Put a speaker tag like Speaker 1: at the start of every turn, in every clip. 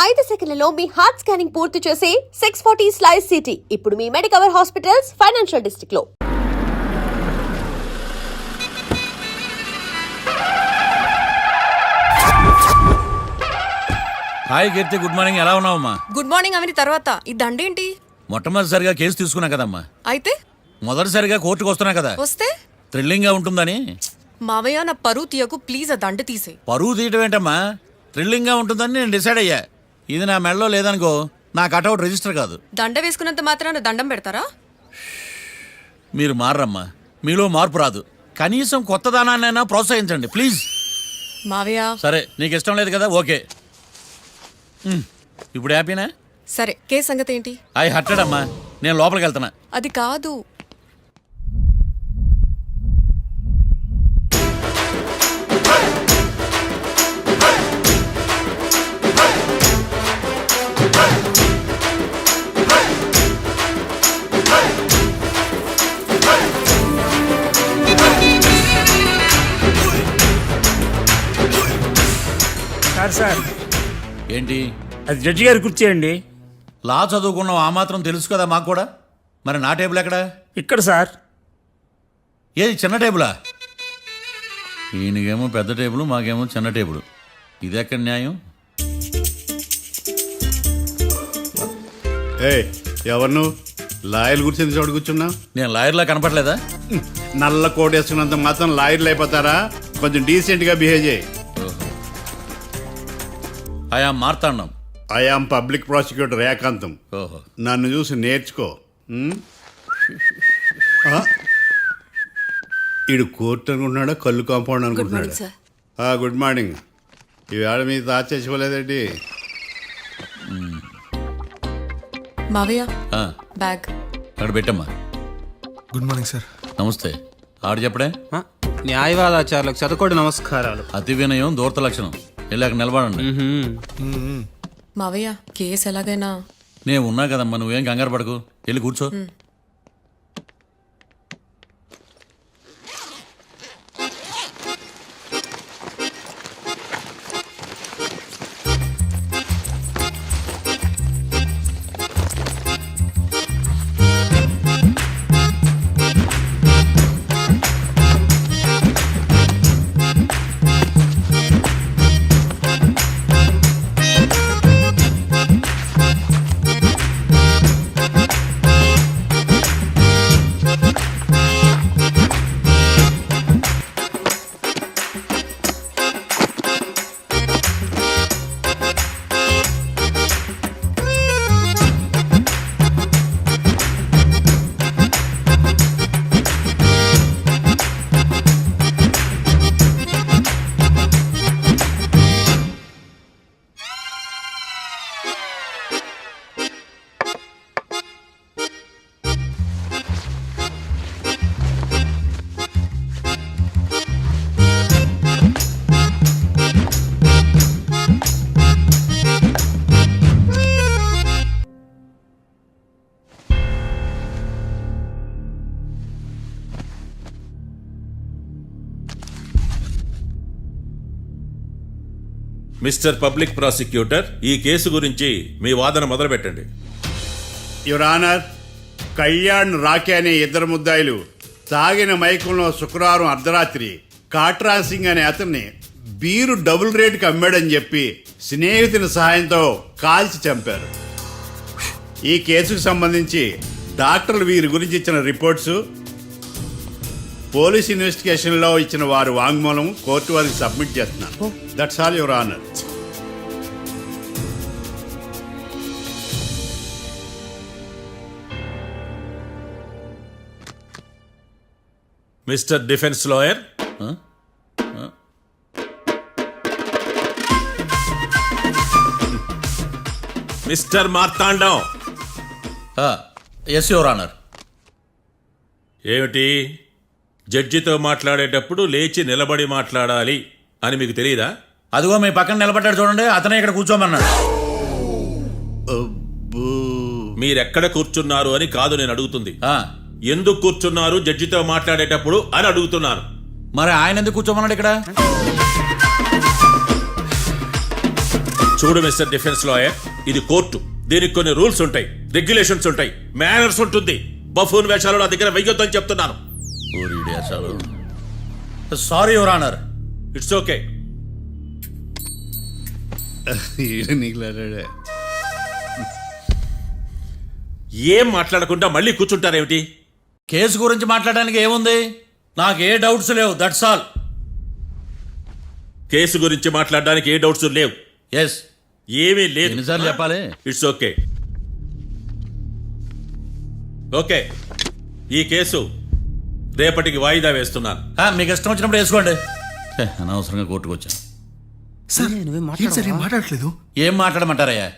Speaker 1: 5 సెకన్లలో మీ heart scanning పూర్తి చేసి 640 స్లైస్ సిటీ ఇప్పుడు మీ మెడికవర్ హాస్పిటల్స్ ఫైనాన్షియల్ డిస్ట్రిక్ట్ లో.
Speaker 2: హాయ్ కీర్తి, గుడ్ మార్నింగ్. ఎలా ఉన్నావమ్మా?
Speaker 3: గుడ్ మార్నింగ్ అవని తర్వాత ఈ దండేంటి?
Speaker 2: మొట్టమొదటిసారిగా కేసు తీసుకున్నా కదమ్మా.
Speaker 3: అయితే
Speaker 2: మొదటిసారిగా కోర్టుకు వస్తున్నా కదా,
Speaker 3: వస్తే
Speaker 2: థ్రిల్లింగ్ గా ఉంటుందని.
Speaker 3: మావయ్య నా పరువు తీయకు ప్లీజ్. ఆ దండ తీసే.
Speaker 2: పరువు తీయటం ఏంటమ్మా, థ్రిల్లింగ్ గా ఉంటుందని నేను డిసైడ్ అయ్యా. ఇది నా మెడలో లేదనుకో, నా కటౌట్ రిజిస్టర్ కాదు.
Speaker 3: దండ వేసుకున్నంత మాత్రాన దండం పెడతారా?
Speaker 2: మీరు మారమ్మా, మీలో మార్పు రాదు. కనీసం కొత్త దానాన్నైనా ప్రోత్సహించండి ప్లీజ్.
Speaker 3: మావయ్య
Speaker 2: సరే, నీకు ఇష్టం లేదు కదా, ఓకే. ఇప్పుడు హ్యాపీనా?
Speaker 3: సరే, కేసు సంగతి ఏంటి?
Speaker 2: ఐ హర్టెడ్ అమ్మా, నేను లోపలికి వెళ్తున్నా.
Speaker 3: అది కాదు.
Speaker 4: సార్
Speaker 2: ఏంటి?
Speaker 4: అది జడ్జి గారి కుర్చీ అండి.
Speaker 2: లా చదువుకున్నావు, ఆ మాత్రం తెలుసు కదా మాకు కూడా. మరి నా టేబుల్ ఎక్కడా?
Speaker 4: ఇక్కడ సార్.
Speaker 2: ఏది చిన్న టేబులా? ఈయనకేమో పెద్ద టేబుల్, మాకేమో చిన్న టేబుల్. ఇది ఎక్కడ న్యాయం?
Speaker 5: ఎవరు నువ్వు? లాయర్లు కూర్చొని చోటు కూర్చున్నావు?
Speaker 2: నేను లాయర్లా కనపడలేదా?
Speaker 5: నల్ల కోట్ వేసుకున్నంత మాత్రం లాయర్లు అయిపోతారా? కొంచెం డీసెంట్గా బిహేవ్ చేయి.
Speaker 2: ఆయా మార్తాండం.
Speaker 5: ఐఆమ్ పబ్లిక్ ప్రాసిక్యూటర్ ఏకాంతం.
Speaker 2: ఓహో,
Speaker 5: నన్ను చూసి నేర్చుకో. ఈడు కోర్టు అనుకుంటున్నాడా, కళ్ళు కాంపౌండ్ అనుకుంటున్నాడా? Good morning. ఈవేళ మీ తాత చచ్చిపోలేదండి.
Speaker 3: మావయ్య
Speaker 2: ఆ,
Speaker 3: బ్యాగ్
Speaker 2: అక్కడ పెట్టమ్మా.
Speaker 6: Good morning sir.
Speaker 2: నమస్తే. ఆడు చెప్పడే?
Speaker 7: న్యాయవాదాచారులకు చదువుకోండి నమస్కారాలు.
Speaker 2: అతి వినయం దూరత లక్షణం. ఇలాగ నిలబడండి.
Speaker 3: మావయ్య కేసు ఎలాగైనా.
Speaker 2: నేను ఉన్నా కదమ్మా, నువ్వేం కంగారు పడకు. వెళ్ళి కూర్చో.
Speaker 8: మిస్టర్ పబ్లిక్ ప్రాసిక్యూటర్, ఈ కేసు గురించి మీ వాదన మొదలు పెట్టండి.
Speaker 5: యువర్ ఆనర్, కళ్యాణ్ రాకే అనే ఇద్దరు ముద్దాయిలు తాగిన మైకంలో శుక్రవారం అర్ధరాత్రి కాట్రా సింగ్ అనే అతన్ని బీరు డబుల్ రేటుకి అమ్మాడని చెప్పి స్నేహితుని సహాయంతో కాల్చి చంపారు. ఈ కేసుకు సంబంధించి డాక్టర్లు వీరి గురించి ఇచ్చిన రిపోర్ట్స్, పోలీస్ ఇన్వెస్టిగేషన్లో ఇచ్చిన వారి వాంగ్మూలం కోర్టు వారికి సబ్మిట్ చేస్తున్నాను. That's all your honour.
Speaker 8: Mister defence lawyer, mister Marthandam.
Speaker 2: Yes your honour.
Speaker 8: ఏమిటి, జడ్జితో మాట్లాడేటప్పుడు లేచి నిలబడి మాట్లాడాలి అని మీకు తెలియదా?
Speaker 2: అదిగో మీ పక్కన నిలబడ్డాడు చూడండి, అతనే ఇక్కడ కూర్చోమన్నాడు.
Speaker 8: మీరెక్కడ కూర్చున్నారు అని కాదు నేను అడుగుతుంది. ఎందుకు కూర్చున్నారు జడ్జితో మాట్లాడేటప్పుడు అని అడుగుతున్నాను.
Speaker 2: మరి ఆయన ఎందుకు కూర్చోమన్నాడు ఇక్కడ?
Speaker 8: చూడు మిస్టర్ డిఫెన్స్ లాయర్, ఇది కోర్టు. దీనికి కొన్ని రూల్స్ ఉంటాయి, రెగ్యులేషన్స్ ఉంటాయి, మేనర్స్ ఉంటుంది. బఫూన్ వేషాలు నా దగ్గర వెయ్యొద్దని చెప్తున్నాను.
Speaker 2: Sorry your honour.
Speaker 8: It's okay. ఏం మాట్లాడకుండా మళ్ళీ కూర్చుంటారేమిటి?
Speaker 2: కేసు గురించి మాట్లాడడానికి ఏముంది? నాకు ఏ డౌట్స్ లేవు, దట్స్ ఆల్.
Speaker 8: కేసు గురించి మాట్లాడడానికి ఏ డౌట్స్ లేవు.
Speaker 2: ఎస్.
Speaker 8: ఏమీ లేదు.
Speaker 2: ఎన్నిసార్లు చెప్పాలి?
Speaker 8: It's okay. ఓకే, ఈ కేసు రేపటికి వాయిదా వేస్తున్నాను.
Speaker 2: మీకు ఇష్టం వచ్చినప్పుడు వేసుకోండి. అనవసరంగా కోర్టుకు వచ్చాను.
Speaker 6: సార్ ఏంటి సార్ ఏం మాట్లాడట్లేదు?
Speaker 2: ఏం మాట్లాడమంటారయ్యా?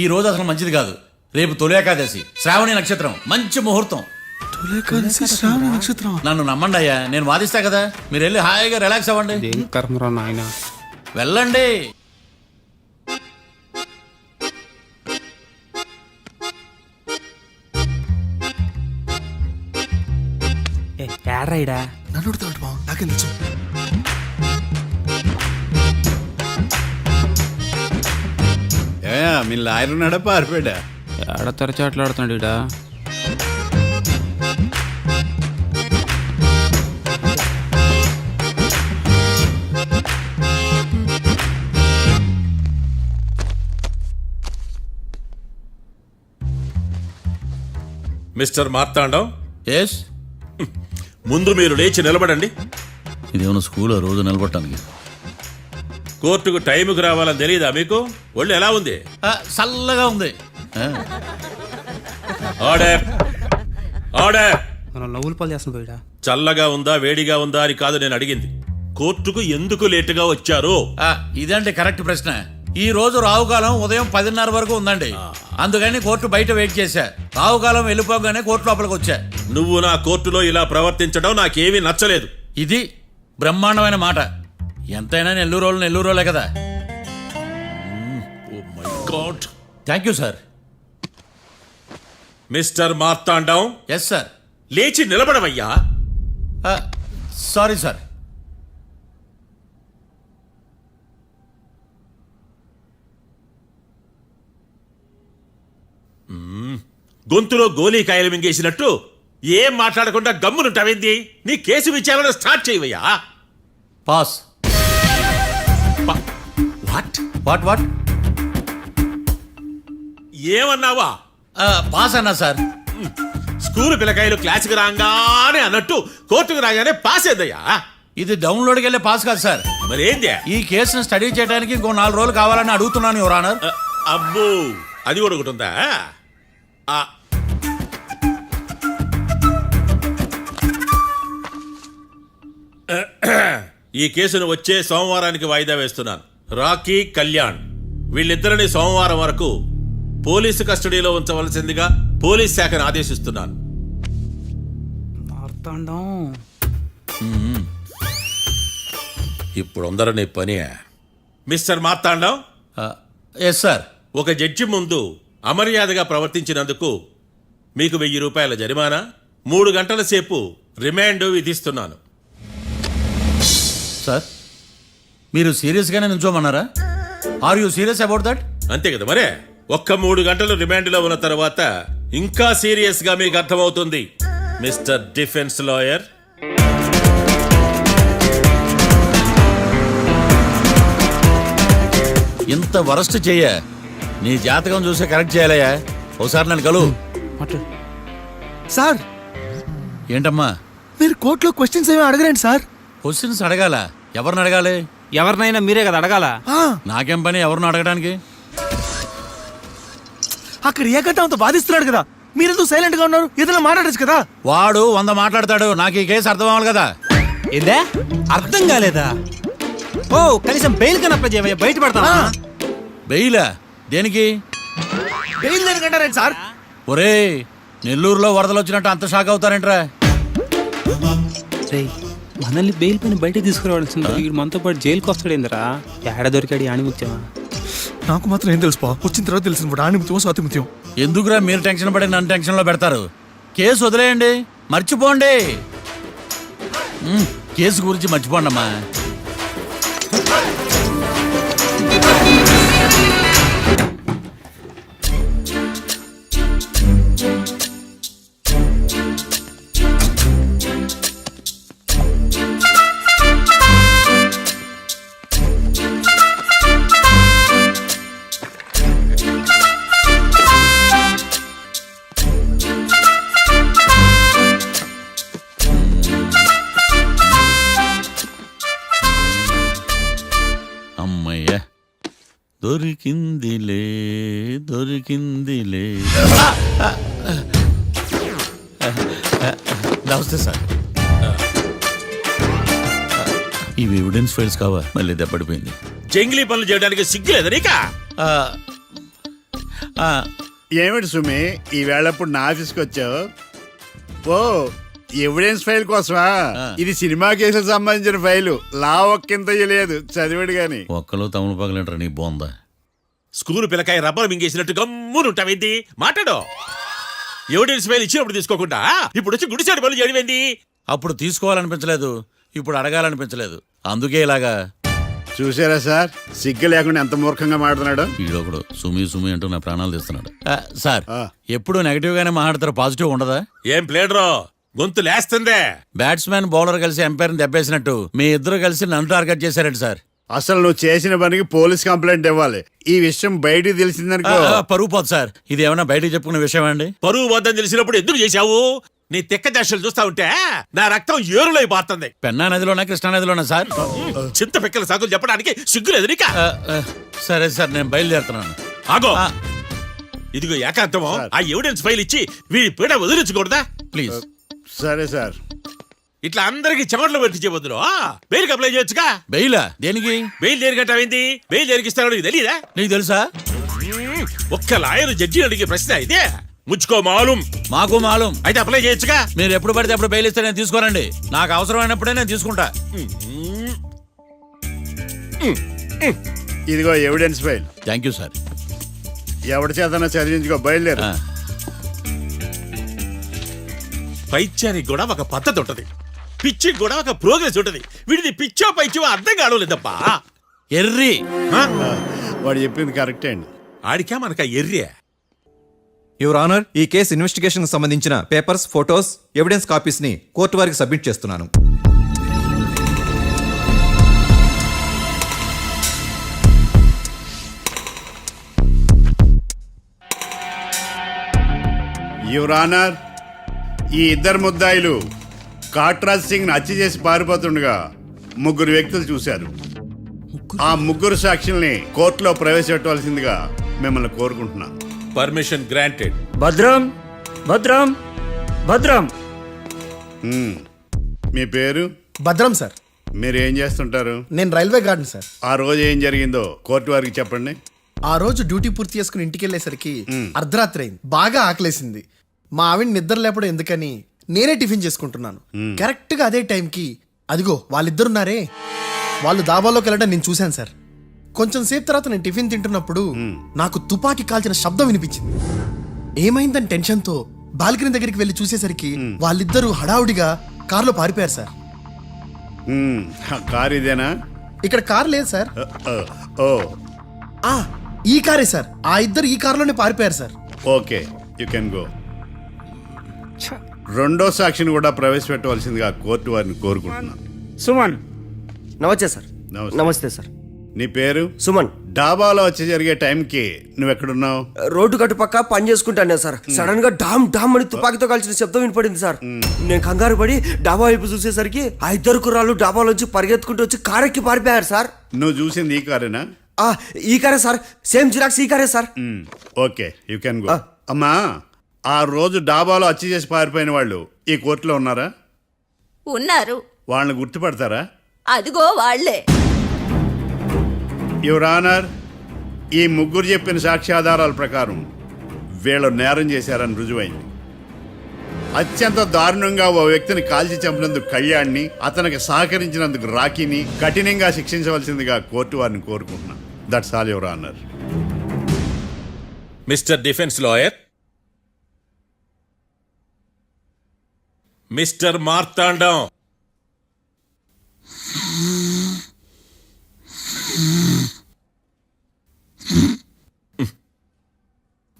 Speaker 2: ఈ రోజు అసలు మంచిది కాదు. రేపు తొలి ఏకాదశి, శ్రావణి నక్షత్రం, మంచి ముహూర్తం.
Speaker 6: తొలేకాదశి శ్రావణ నక్షత్రం.
Speaker 2: నన్ను నమ్మండి అయ్యా, నేను వాదిస్తా కదా. మీరు వెళ్ళి హాయిగా రిలాక్స్ అవ్వండి.
Speaker 7: కర్మరా నాయన.
Speaker 2: వెళ్ళండి.
Speaker 6: నన్ను అడుగుతాడు బావ, నాకేం తెలుసు?
Speaker 5: మీ లాయర్ ఉన్నాడా పారిపోయాడా?
Speaker 7: ఏడ తరచాట్లాడుతున్నాడు ఇడా.
Speaker 8: Mister Marthandam,
Speaker 2: yes.
Speaker 8: ముందు మీరు లేచి నిలబడండి.
Speaker 2: ఇదేమన్నా స్కూల్ రోజు నిలబడటానికి?
Speaker 8: కోర్టుకు టైంకి రావాలని తెలియదా మీకు? ఒళ్ళు ఎలా ఉంది?
Speaker 2: చల్లగా ఉంది.
Speaker 8: Order, order.
Speaker 7: మనం నవ్వులు పాలు చేస్తున్న పోయిడా.
Speaker 8: చల్లగా ఉందా వేడిగా ఉందా అని కాదు నేను అడిగింది. కోర్టుకు ఎందుకు లేటుగా వచ్చారు?
Speaker 2: ఇదండి కరెక్ట్ ప్రశ్న. ఈ రోజు రావుకాలం ఉదయం 10:30 వరకు ఉందండి. అందుకని కోర్టు బయట వెయిట్ చేశా. రావుకాలం వెళ్ళిపోగానే కోర్టు లోపలికి వచ్చా.
Speaker 8: నువ్వు నా కోర్టులో ఇలా ప్రవర్తించడం నాకేమీ నచ్చలేదు.
Speaker 2: ఇది బ్రహ్మాండమైన మాట. ఎంతైనా నెల్లూరోలే కదా.
Speaker 8: Oh my god.
Speaker 2: Thank you sir.
Speaker 8: Mister Marthandam,
Speaker 2: yes sir.
Speaker 8: లేచి నిలబడవయ్యా.
Speaker 2: Sorry sir.
Speaker 8: గొంతులో గోలీకాయలు మింగేసినట్టు ఏం మాట్లాడకుండా గమ్మునుంటావేంది? నీ కేసు విచారణ స్టార్ట్ చేయవయ్యా.
Speaker 2: పాస్.
Speaker 8: What
Speaker 2: what what?
Speaker 8: ఏమన్నావా?
Speaker 2: పాస్ అన్నా సార్.
Speaker 8: స్కూల్ పిల్లకాయలు క్లాసుకి రాగానే అన్నట్టు కోర్టుకు రాగానే పాస్ ఏదయ్యా?
Speaker 2: ఇది డౌన్లోడ్కి వెళ్ళే పాస్ కాదు సార్.
Speaker 8: మరేంది?
Speaker 2: ఈ కేసును స్టడీ చేయడానికి ఇంకో 4 రోజులు కావాలని అడుగుతున్నాను యువర్ ఆనర్.
Speaker 8: అబ్బో, అది కూడా ఒకటి ఉందా? ఈ కేసును వచ్చే సోమవారానికి వాయిదా వేస్తున్నాను. రాకీ, కళ్యాణ్ వీళ్ళిద్దరిని సోమవారం వరకు పోలీసు కస్టడీలో ఉంచవలసిందిగా పోలీస్ శాఖను ఆదేశిస్తున్నాను. ఇప్పుడు అందరూ పని. Mister Marthandam,
Speaker 2: yes sir.
Speaker 8: ఒక జడ్జి ముందు అమర్యాదగా ప్రవర్తించినందుకు మీకు 1000 రూపాయల జరిమానా, 3 గంటల సేపు రిమాండ్ విధిస్తున్నాను.
Speaker 2: సార్, మీరు సీరియస్గానే నుంచోమన్నారా? Are you serious about that?
Speaker 8: అంతే కదా మరే. ఒక్క 3 గంటలు రిమాండ్లో ఉన్న తర్వాత ఇంకా సీరియస్ గా మీకు అర్థమవుతుంది మిస్టర్ డిఫెన్స్ లాయర్.
Speaker 2: ఇంత వరస్ట్ చెయ్య నీ జాతకం చూసి కరెక్ట్ చేయాలయ్యా. ఒకసారి నన్ను కలువు.
Speaker 6: సార్,
Speaker 2: ఏంటమ్మా?
Speaker 6: మీరు కోర్టులో క్వశ్చన్స్ ఏమీ అడగరండి సార్.
Speaker 2: క్వశ్చన్స్ అడగాల? ఎవరిని అడగాలి?
Speaker 7: ఎవరినైనా మీరే కదా అడగాల.
Speaker 2: నాకేం పని ఎవరిని అడగడానికి?
Speaker 6: అక్కడ ఏకతాంతో బాధిస్తున్నాడు కదా, మీరెందుకు సైలెంట్ గా ఉన్నారు? ఏదైనా మాట్లాడచ్చు కదా.
Speaker 2: వాడు 100 మాట్లాడతాడు. నాకు ఈ కేసు అర్థం అవ్వాలి కదా.
Speaker 7: ఏందే అర్థం కాలేదా? ఓ కనీసం బెయిల్ కన్నా అప్లై చేయవయ్యా, బయట పడతా.
Speaker 2: బెయిలా? దేనికి?
Speaker 6: బెయిల్ దేనికంటారండి సార్?
Speaker 2: ఒరే, నెల్లూరులో వరదలు వచ్చినట్టు అంత షాక్ అవుతారేంట్రా?
Speaker 7: మనల్ని బెయిల్ పైన బయటకు తీసుకురావాల్సింది. వీడు మనతో పాటు జైలుకి వస్తాడేందిరా? ఏడ దొరికాడు ఆణిముత్యమా?
Speaker 6: నాకు మాత్రం ఏం తెలుసు, వచ్చిన తర్వాత తెలిసింది ఆణిముత్యం స్వాతిముత్యం.
Speaker 2: ఎందుకురా మీరు టెన్షన్ పడి నన్ను టెన్షన్ లో పెడతారు? కేసు వదిలేయండి, మర్చిపోండి. కేసు గురించి మర్చిపోండి అమ్మా. దొరికిందిలే దొరికిందిలే. నమస్తే సార్. ఇవి ఎవిడెన్స్ ఫైల్స్ కావా? మళ్ళీ దెబ్బడిపోయింది.
Speaker 8: జంగిలీ పనులు చేయడానికి సిగ్గులేదు నీకా?
Speaker 2: ఆ, ఆ,
Speaker 5: ఏమిటి సుమి ఈ వేళప్పుడు నా ఆఫీస్కి వచ్చావు? ఓ ఎవిడెన్స్ ఫైల్ కోసమా? ఇది సినిమా కేసులకు సంబంధించిన ఫైలు. లా ఒక్కింత లేదు, చదివాడు గాని.
Speaker 2: ఒక్కలో తమను పగలంటారా నీ బోందా?
Speaker 8: School పిల్లకాయ rubber మింగేసినట్టు గమ్మునుంటావేంది? మాట్లాడు. ఎవిడెన్స్ ఫైల్ ఇచ్చినప్పుడు తీసుకోకుండా ఇప్పుడు వచ్చి గుడిసాడు పనులు చేయడమేంది?
Speaker 2: అప్పుడు తీసుకోవాలనిపించలేదు, ఇప్పుడు అడగాలనిపించలేదు, అందుకే ఇలాగా.
Speaker 5: చూసారా సార్, సిగ్గు లేకుండా ఎంత మూర్ఖంగా మాట్లాడుతున్నాడు.
Speaker 2: ఈడొకడు సుమి సుమి అంటూ నా ప్రాణాలు తీస్తున్నాడు. సార్,
Speaker 5: ఆ.
Speaker 2: ఎప్పుడు నెగటివ్ గానే మాట్లాడతారు, పాజిటివ్ ఉండదా?
Speaker 8: ఏం ప్లేడరో గొంతు లేస్తుందే.
Speaker 2: బ్యాట్స్మెన్ బౌలర్ కలిసి ఎంపైర్ దెబ్బేసినట్టు మీ ఇద్దరు కలిసి నన్ను టార్గెట్ చేశారండి సార్.
Speaker 5: అసలు నువ్వు చేసిన పనికి పోలీస్ కంప్లైంట్ ఇవ్వాలి. ఈ విషయం బయటికి తెలిసిందనుకో
Speaker 2: పరుగు పోదు సార్. ఇది ఏమైనా బయటకు చెప్పుకునే విషయం అండి?
Speaker 8: పరువు వద్దని తెలిసినప్పుడు ఎందుకు చేశావు? నీ తెక్క దశలు చూస్తా ఉంటే నా రక్తం ఏరులై పారుతుంది.
Speaker 2: పెన్నా నదిలోనా కృష్ణా నదిలోనా సార్?
Speaker 8: చింత పిక్కల సాకులు చెప్పడానికి సిగ్గులేదు నీకా?
Speaker 2: సరే సార్, నేను బయలుదేరుతున్నాను.
Speaker 8: ఆగో,
Speaker 2: ఆ.
Speaker 8: ఇదిగో ఏకాంతమో ఆ ఎవిడెన్స్ ఫైల్ ఇచ్చి వీడి పీడ వదిలించకూడదా?
Speaker 2: ప్లీజ్.
Speaker 5: సరే సార్.
Speaker 8: ఇట్లా అందరికి చెమటలు పెట్టించే బదులు బెయిల్ అప్లై చేయొచ్చుగా.
Speaker 2: బెయిలా? దేనికి?
Speaker 8: బెయిల్ దేనికంటావేంది? బెయిల్ దేనికిస్తాడో నీకు తెలియదా?
Speaker 2: నీకు తెలుసా?
Speaker 8: ఒక్క లాయర్ జడ్జి అడిగే ప్రశ్న ఇదే. ముచ్చుకో మాలూం.
Speaker 2: మాకు మాలూం.
Speaker 8: అయితే అప్లై చేయొచ్చుగా.
Speaker 2: మీరు ఎప్పుడు పడితే అప్పుడు బెయిల్ ఇస్తే నేను తీసుకోనండి. నాకు అవసరమైనప్పుడే నేను తీసుకుంటా.
Speaker 5: ఇదిగో evidence file.
Speaker 2: Thank you sir.
Speaker 5: ఎవరి చేతనా చదివించుకో, బయలుదేరు.
Speaker 8: పైత్యానికి కూడా ఒక పద్ధతి ఉంటది, పిచ్చికి కూడా ఒక ప్రోగ్రెస్ ఉంటది. వీడిది పిచ్చో పైచో అర్థం కావలేదప్పా.
Speaker 2: ఎర్రి.
Speaker 5: వాడు చెప్పింది కరెక్టే అండి.
Speaker 8: ఆడికా మనక ఎర్రే.
Speaker 9: యువర్ ఆనర్, ఈ కేసు ఇన్వెస్టిగేషన్ సంబంధించిన పేపర్స్, ఫోటోస్, ఎవిడెన్స్ కాపీస్ ని కోర్టు వారికి సబ్మిట్ చేస్తున్నాను.
Speaker 5: యువర్ ఆనర్, ఈ ఇద్దరు ముద్దాయిలు కాట్రాజ్ సింగ్ హత్య చేసి పారిపోతుండగా ముగ్గురు వ్యక్తులు చూశారు. ఆ ముగ్గురు సాక్షుల్ని కోర్టులో ప్రవేశపెట్టవలసిందిగా మిమ్మల్ని కోరుకుంటున్నాను.
Speaker 8: Permission granted.
Speaker 4: భద్రం భద్రం భద్రం.
Speaker 5: మీ పేరు?
Speaker 6: భద్రం సార్.
Speaker 5: మీరు ఏం చేస్తుంటారు?
Speaker 6: నేను రైల్వే గార్డెన్ సార్.
Speaker 5: ఆ రోజు ఏం జరిగిందో కోర్టు వారికి చెప్పండి.
Speaker 6: ఆ రోజు డ్యూటీ పూర్తి చేసుకుని ఇంటికి వెళ్ళేసరికి అర్ధరాత్రి అయింది. బాగా ఆకలేసింది. మా ఆవిడ నిద్ర లేపడం ఎందుకని నేనే టిఫిన్ చేసుకుంటున్నాను. కరెక్ట్ గా అదే టైంకి అదిగో వాళ్ళిద్దరున్నారే, వాళ్ళు దాబాలోకి వెళ్ళడం నేను చూశాను సార్. కొంచెం సేపు తర్వాత నేను టిఫిన్ తింటున్నప్పుడు నాకు తుపాకీ కాల్చిన శబ్దం వినిపించింది. ఏమైందని టెన్షన్తో బాల్కనీ దగ్గరికి వెళ్ళి చూసేసరికి వాళ్ళిద్దరూ హడావుడిగా కారులో పారిపోయారు సార్.
Speaker 5: కారు ఇదేనా?
Speaker 6: ఇక్కడ కార్ లేదు సార్.
Speaker 5: ఓ
Speaker 6: ఈ కారే సార్. ఆ ఇద్దరు ఈ కారులోనే పారిపోయారు sir.
Speaker 5: Okay, you can go. రెండో సాక్షిని కూడా ప్రవేశపెట్టవలసిందిగా కోర్టు వారిని కోరుకుంటున్నాను.
Speaker 4: సుమన్.
Speaker 10: నమస్తే సార్.
Speaker 5: నమస్తే.
Speaker 10: నమస్తే సార్.
Speaker 5: నీ పేరు?
Speaker 10: సుమన్.
Speaker 5: డాబాలో వచ్చి జరిగే టైంకి నువ్వెక్కడున్నావు?
Speaker 10: రోడ్డు కట్టు పక్క పని చేసుకుంటానే సార్. సడన్ గా డామ్ డామ్ అని తుపాకీతో కాల్చిన శబ్దం వినపడింది సార్. నేను కంగారు పడి డాబా వైపు చూసేసరికి ఆ ఇద్దరు కుర్రాళ్ళు డాబాలోంచి పరిగెత్తుకుంటూ వచ్చి కారెక్కి పారిపోయారు సార్.
Speaker 5: నువ్వు చూసింది ఈ కారేనా?
Speaker 10: ఈ కారే సార్. సేమ్ జిరాక్స్ ఈ కారే sir.
Speaker 5: Okay, you can go. అమ్మా, ఆ రోజు డాబాలో హత్య చేసి పారిపోయిన వాళ్ళు ఈ కోర్టులో ఉన్నారా?
Speaker 1: ఉన్నారు.
Speaker 5: వాళ్ళని గుర్తుపడతారా?
Speaker 1: అదిగో వాళ్లే.
Speaker 5: యువర్ ఆనర్, ఈ ముగ్గురు చెప్పిన సాక్ష్యాధారాల ప్రకారం వీళ్ళు నేరం చేశారని రుజువైంది. అత్యంత దారుణంగా ఓ వ్యక్తిని కాల్చి చంపినందుకు కళ్యాణ్ని, అతనికి సహకరించినందుకు రాకీని కఠినంగా శిక్షించవలసిందిగా కోర్టు వారిని కోరుకుంటున్నాను. That's all your honour.
Speaker 8: Mister defence lawyer, mister Marthandam,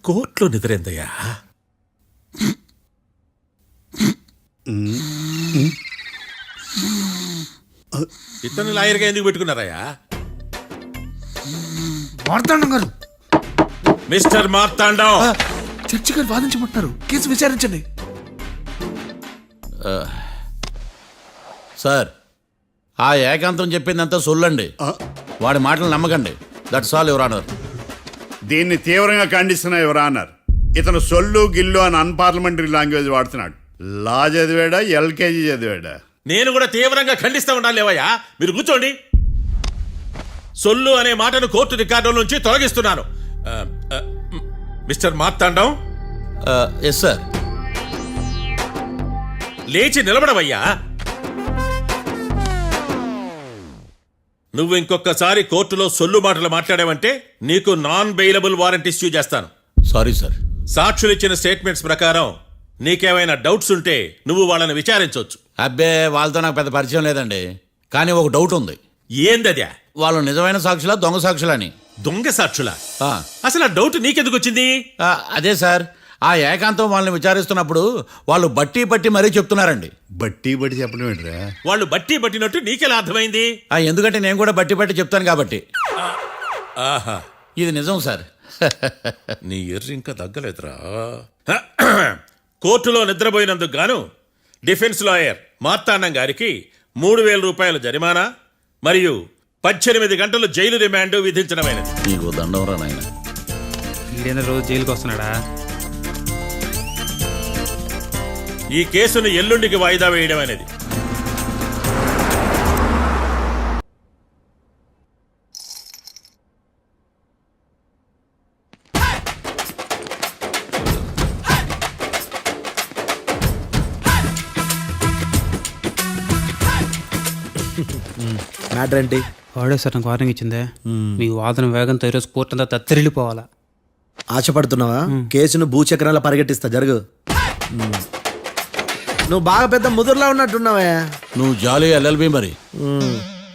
Speaker 8: కోర్టులో నిద్రేందయ్యా? ఇతను లాయర్గా ఎందుకు పెట్టుకున్నారయ్యా?
Speaker 6: మార్తాండం గారు.
Speaker 8: మిస్టర్ మార్తాండం,
Speaker 6: చర్చి గారు వాదించమంటున్నారు. కేసు విచారించండి.
Speaker 2: సార్, ఆ ఏకాంతం చెప్పిందంతా సొల్లండి. వాడి మాటలు నమ్మకండి. That's all your honour.
Speaker 5: దీన్ని తీవ్రంగా ఖండిస్తున్నా యువర్ ఆనర్. ఇతను సొల్లు గిల్లు అని అన్పార్లమెంటరీ లాంగ్వేజ్ వాడుతున్నాడు. లా చదివాడా, ఎల్కేజీ చదివాడా?
Speaker 8: నేను కూడా తీవ్రంగా ఖండిస్తా ఉండాలి లేవయ్యా. మీరు కూర్చోండి. సొల్లు అనే మాటను కోర్టు రికార్డుల నుంచి తొలగిస్తున్నాను. Mister Marthandam,
Speaker 2: yes sir.
Speaker 8: లేచి నిలబడవయ్యా. నువ్వు ఇంకొకసారి కోర్టులో సొల్లు మాటలు మాట్లాడావంటే నీకు నాన్ బెయిలబుల్ వారెంట్ ఇష్యూ చేస్తాను.
Speaker 2: Sorry sir.
Speaker 8: సాక్షులు ఇచ్చిన స్టేట్మెంట్స్ ప్రకారం నీకేమైనా డౌట్స్ ఉంటే నువ్వు వాళ్ళని విచారించవచ్చు.
Speaker 2: అబ్బే, వాళ్ళతో నాకు పెద్ద పరిచయం లేదండి. కానీ ఒక డౌట్ ఉంది.
Speaker 8: ఏందద్యా?
Speaker 2: వాళ్ళు నిజమైన సాక్షులా, దొంగ సాక్షులని?
Speaker 8: దొంగ సాక్షులా?
Speaker 2: ఆ.
Speaker 8: అసలు ఆ డౌట్ నీకెందుకు వచ్చింది?
Speaker 2: అదే సార్, ఆ ఏకాంతం వాళ్ళని విచారిస్తున్నప్పుడు వాళ్ళు బట్టి పట్టి మరీ చెప్తున్నారండి.
Speaker 5: బట్టి బట్టి చెప్పడం ఏంట్రా?
Speaker 8: వాళ్ళు బట్టి పట్టినట్టు నీకెలా అర్థమైంది?
Speaker 2: ఎందుకంటే నేను కూడా బట్టి పట్టి చెప్తాను కాబట్టి.
Speaker 8: ఆహా,
Speaker 2: ఇది నిజం సార్.
Speaker 8: నీ ఎర్రి ఇంకా తగ్గలేదురా. కోర్టులో నిద్రపోయినందుకు గాను డిఫెన్స్ లాయర్ మార్తాండం గారికి 3,000 రూపాయల జరిమానా మరియు 18 గంటలు జైలు రిమాండ్ విధించడమైనది.
Speaker 2: నీకు దండం రా నాయన.
Speaker 7: ఈడైనా రోజు జైలుకి వస్తున్నాడా?
Speaker 8: ఈ కేసును ఎల్లుండికి వాయిదా వేయడం అనేది.
Speaker 6: మ్యాటర్ ఏంటి?
Speaker 7: వాడే సార్ నాకు వార్నింగ్ ఇచ్చిందే. మీ వాదన వేగంతో ఈరోజు కోర్టు అంతా తత్తరిల్లిపోవాలా.
Speaker 6: ఆశపడుతున్నావా? కేసును భూచక్రాల పరిగెట్టిస్తా, జరుగు. నువ్వు బాగా పెద్ద ముదురులా ఉన్నట్టున్నావే.
Speaker 2: నువ్వు జాలి ఎల్ఎల్బి మరి.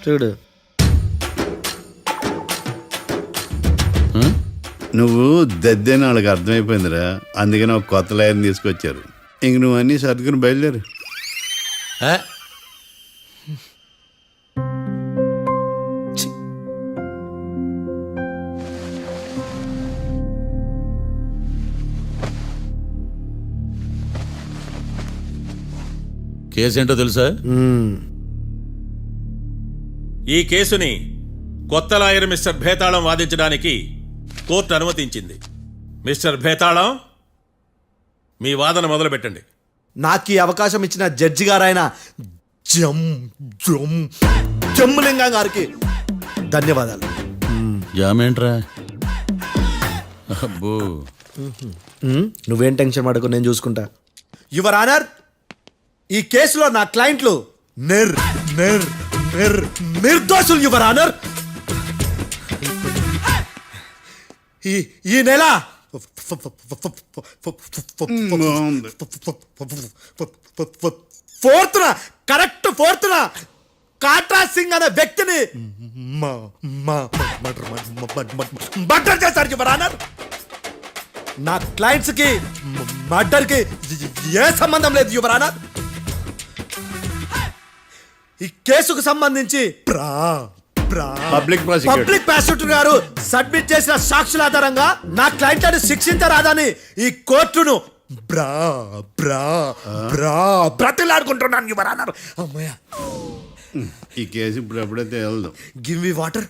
Speaker 6: చూడు,
Speaker 5: నువ్వు దద్దని వాళ్ళకి అర్థమైపోయిందిరా. అందుకని ఒక కొత్త లాయర్ని తీసుకొచ్చారు. ఇంక నువ్వు అన్నీ సర్దుకుని బయలుదేరు.
Speaker 2: ఏ? కేసు ఏంటో తెలుసా?
Speaker 8: ఈ కేసుని కొత్త లాయర్ మిస్టర్ భేతాళం వాదించడానికి కోర్టు అనుమతించింది. మిస్టర్ భేతాళం, మీ వాదన మొదలు పెట్టండి.
Speaker 6: నాకు ఈ అవకాశం ఇచ్చిన జడ్జి గారైన జమ్ములింగం గారికి ధన్యవాదాలు.
Speaker 2: జామేంట్రా? అబ్బో,
Speaker 6: నువ్వేం టెన్షన్ పడకు, నేను చూసుకుంటా. యువర్ ఆనర్, ఈ కేసులో నా క్లయింట్లు నిర్దోషులు యువర్ ఆనర్. ఈ నెల ఫోర్త్న కాట్రా సింగ్ అనే వ్యక్తిని మర్డర్ చేశారు యువర్ ఆనర్. నా క్లయింట్స్ కి మర్డర్ కి ఏ సంబంధం లేదు యువర్ ఆనర్. ఈ కేసుకు సంబంధించి
Speaker 5: పబ్లిక్
Speaker 6: ప్రాసిక్యూటర్ గారు సబ్మిట్ చేసిన సాక్షుల ఆధారంగా నా క్లయింట్ శిక్షించరాదని ఈ కోర్టును బ్రతిలాడుకుంటున్నాను యువర్ ఆనర్. అమ్మయ్య,
Speaker 5: ఈ కేసు ఇప్పుడు ఎప్పుడైతే వెళ్దాం.
Speaker 6: Give me water.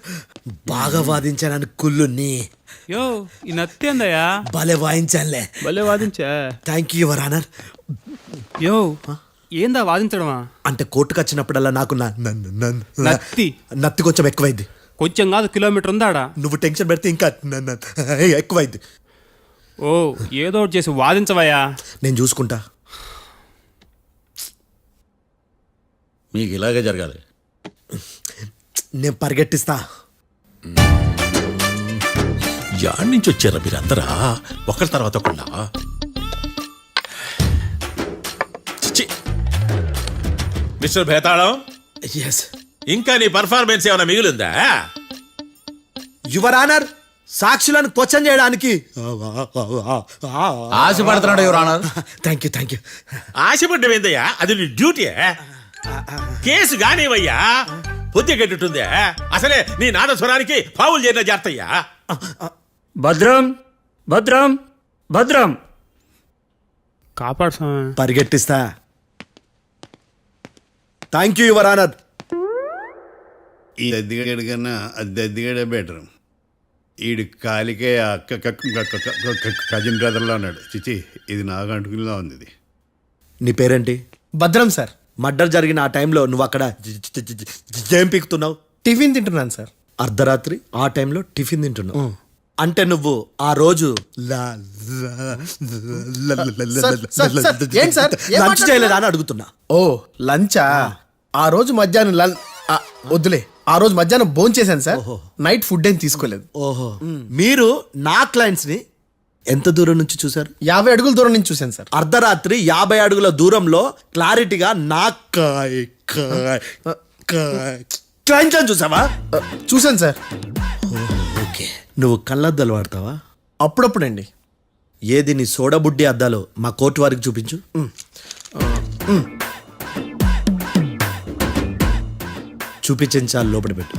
Speaker 6: బాగా వాదించానని కుళ్ళుని.
Speaker 7: యో, ఈ నత్తేందయ్యా?
Speaker 6: భలే వాయించానులే.
Speaker 7: భలే వాదించా.
Speaker 6: Thank you your honour.
Speaker 7: యో, ఏందా వాదించడమా?
Speaker 6: అంటే కోర్టుకు వచ్చినప్పుడల్లా నాకు నత్తి కొంచెం ఎక్కువైంది.
Speaker 7: కొంచెం కాదు, కిలోమీటర్ ఉందాడా.
Speaker 6: నువ్వు టెన్షన్ పెడితే ఇంకా ఎక్కువైంది.
Speaker 7: ఓ, ఏదో ఒకటి చేసి వాదించవయ్యా.
Speaker 6: నేను చూసుకుంటా.
Speaker 2: మీకు ఇలాగే జరగాలి.
Speaker 6: నేను పరిగెట్టిస్తా.
Speaker 8: యాడ్ నుంచి వచ్చారా మీరందరా ఒకరి తర్వాత ఒకళ్ళ? మిస్టర్ భేతాళం,
Speaker 6: ఎస్
Speaker 8: ఇంకా నీ పర్ఫార్మెన్స్ ఏమైనా మిగిలిందా?
Speaker 6: యువర్ ఆనర్, సాక్షులను క్వశ్చన్ చేయడానికి
Speaker 2: ఆశపడుతున్నాడు యువర్ ఆనర్.
Speaker 6: Thank you.
Speaker 8: ఆశపడ్డం ఏందయ్యా? అది నీ డ్యూటీ. కేసు గానివయ్యా, పొద్దు గట్టుందే. అసలే నీ నాదస్వరానికి పావులు చేరిన జాగ్రత్తయ్యా.
Speaker 4: భద్రం భద్రం భద్రం.
Speaker 7: కాపాడు స్వామి.
Speaker 6: పరిగెట్టిస్తా. Thank you your honour.
Speaker 5: ఈ దద్దిగడి కన్నా అది దద్దిగడే బెటర్. ఈడు కాలికే కజిన్ బ్రదర్లో ఉన్నాడు. చిచి, ఇది నాకు అంటుకునిలా ఉంది. ఇది
Speaker 10: నీ పేరేంటి?
Speaker 6: భద్రం సార్.
Speaker 10: మర్డర్ జరిగిన ఆ టైంలో నువ్వు అక్కడ ఏం పీకుతున్నావు?
Speaker 6: టిఫిన్ తింటున్నాను సార్.
Speaker 10: అర్ధరాత్రి ఆ టైంలో టిఫిన్ తింటున్నావు అంటే నువ్వు ఆ రోజు
Speaker 6: ఏంటి సార్? ఏం
Speaker 10: లంచ్ చేయలేదా అని అడుగుతున్నా.
Speaker 6: ఓ లంచా? ఆ రోజు మధ్యాహ్నం వద్దులే, ఆ రోజు మధ్యాహ్నం భోజనం చేశాను సార్. నైట్ ఫుడ్ ఏం తీసుకోలేదు.
Speaker 10: ఓహో, మీరు నా క్లయింట్స్ ని ఎంత దూరం నుంచి చూసారు?
Speaker 6: 50 అడుగుల దూరం నుంచి చూశాను సార్.
Speaker 10: అర్ధరాత్రి 50 అడుగుల దూరంలో క్లారిటీగా నా క్లయింట్ అని చూసావా?
Speaker 6: చూశాను సార్.
Speaker 10: ఓకే, నువ్వు కళ్ళద్దాలు వాడతావా?
Speaker 6: అప్పుడప్పుడండి.
Speaker 10: ఏది నీ సోడబుడ్డి అద్దాలు మా కోర్టు వారికి చూపించు. చూపించాలి, లోపల పెట్టు.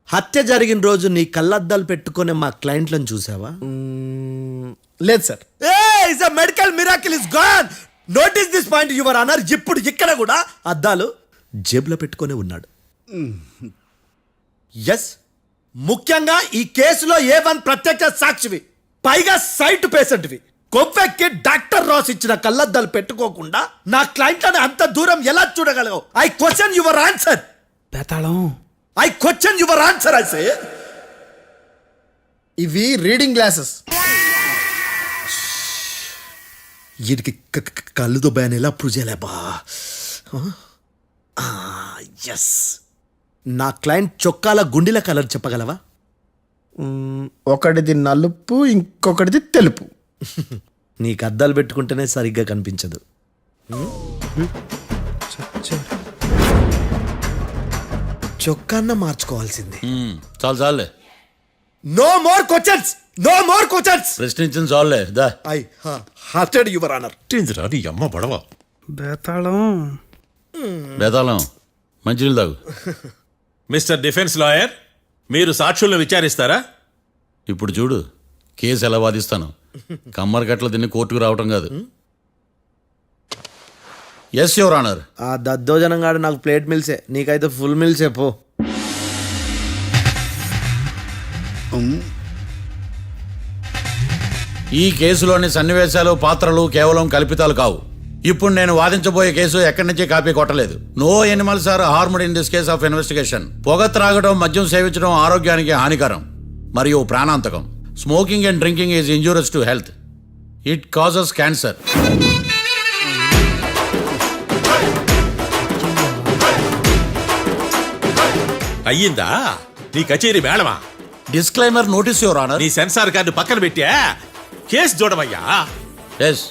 Speaker 10: హత్య జరిగిన రోజు నీ కళ్ళద్దాలు పెట్టుకునే మా క్లయింట్లను చూసావా?
Speaker 6: లేదు sir.
Speaker 10: Medical miracle is gone. Notice this point your honour. ఇప్పుడు ఇక్కడ కూడా అద్దాలు జేబులో పెట్టుకునే ఉన్నాడు. ఎస్, ముఖ్యంగా ఈ కేసులో A1 ప్రత్యక్ష సాక్షివి, పైగా సైట్ పేషెంట్వి. కొవ్వెక్కి డాక్టర్ రాస్ ఇచ్చిన కళ్ళద్దాలు పెట్టుకోకుండా నా క్లయింట్లను అంత దూరం ఎలా చూడగలవు? I question your answer.
Speaker 7: బేతాళం
Speaker 10: I question your answer. I say
Speaker 6: ఇవి రీడింగ్ గ్లాసెస్.
Speaker 10: వీడికి కళ్ళు దుబ్బాయని ఎలా ప్రూవ్ చేయలేబా? ఎస్, నా క్లయింట్ చొక్కాల గుండెల కలర్ చెప్పగలవా?
Speaker 6: ఒకటిది నలుపు, ఇంకొకటిది తెలుపు.
Speaker 10: నీకు అద్దాలు పెట్టుకుంటేనే సరిగ్గా కనిపించదు. చొక్కాన్న మార్చుకోవాల్సింది.
Speaker 2: చాలు చాలులే,
Speaker 10: no more questions, no more questions.
Speaker 2: ప్రశ్నించిన చాలులే. దా
Speaker 10: ఐ హార్టెడ్ యువర్ ఆనర్.
Speaker 8: నీ అమ్మ పడవ.
Speaker 7: బేతాళం
Speaker 2: బేతాళం, మంచినీళ్ళు తాగు.
Speaker 8: మిస్టర్ డిఫెన్స్ లాయర్, మీరు సాక్షులను విచారిస్తారా?
Speaker 2: ఇప్పుడు చూడు కేసు ఎలా వాదిస్తాను. కమ్మరి కట్టలు తిని కోర్టుకు రావటం కాదు. Yes your honour.
Speaker 10: ఆ దద్దోజనంగాడు నాకు ప్లేట్ మిల్సే, నీకైతే ఫుల్ మిల్సే పో.
Speaker 2: ఈ కేసులోని సన్నివేశాలు, పాత్రలు కేవలం కల్పితాలు కావు. ఇప్పుడు నేను వాదించబోయే కేసు ఎక్కడి నుంచి కాపీ కొట్టలేదు. No animals are harmed in this case of investigation. పొగ త్రాగడం, మద్యం సేవించడం ఆరోగ్యానికి హానికరం మరియు ప్రాణాంతకం. Smoking and drinking is injurious to health. It causes cancer.
Speaker 8: అయ్యిందా నీ కచేరీ మేడమా?
Speaker 2: Disclaimer notice your honour.
Speaker 8: నీ సెన్సార్ కార్డు పక్కన పెట్టా కేసు చూడమయ్యా.
Speaker 2: Yes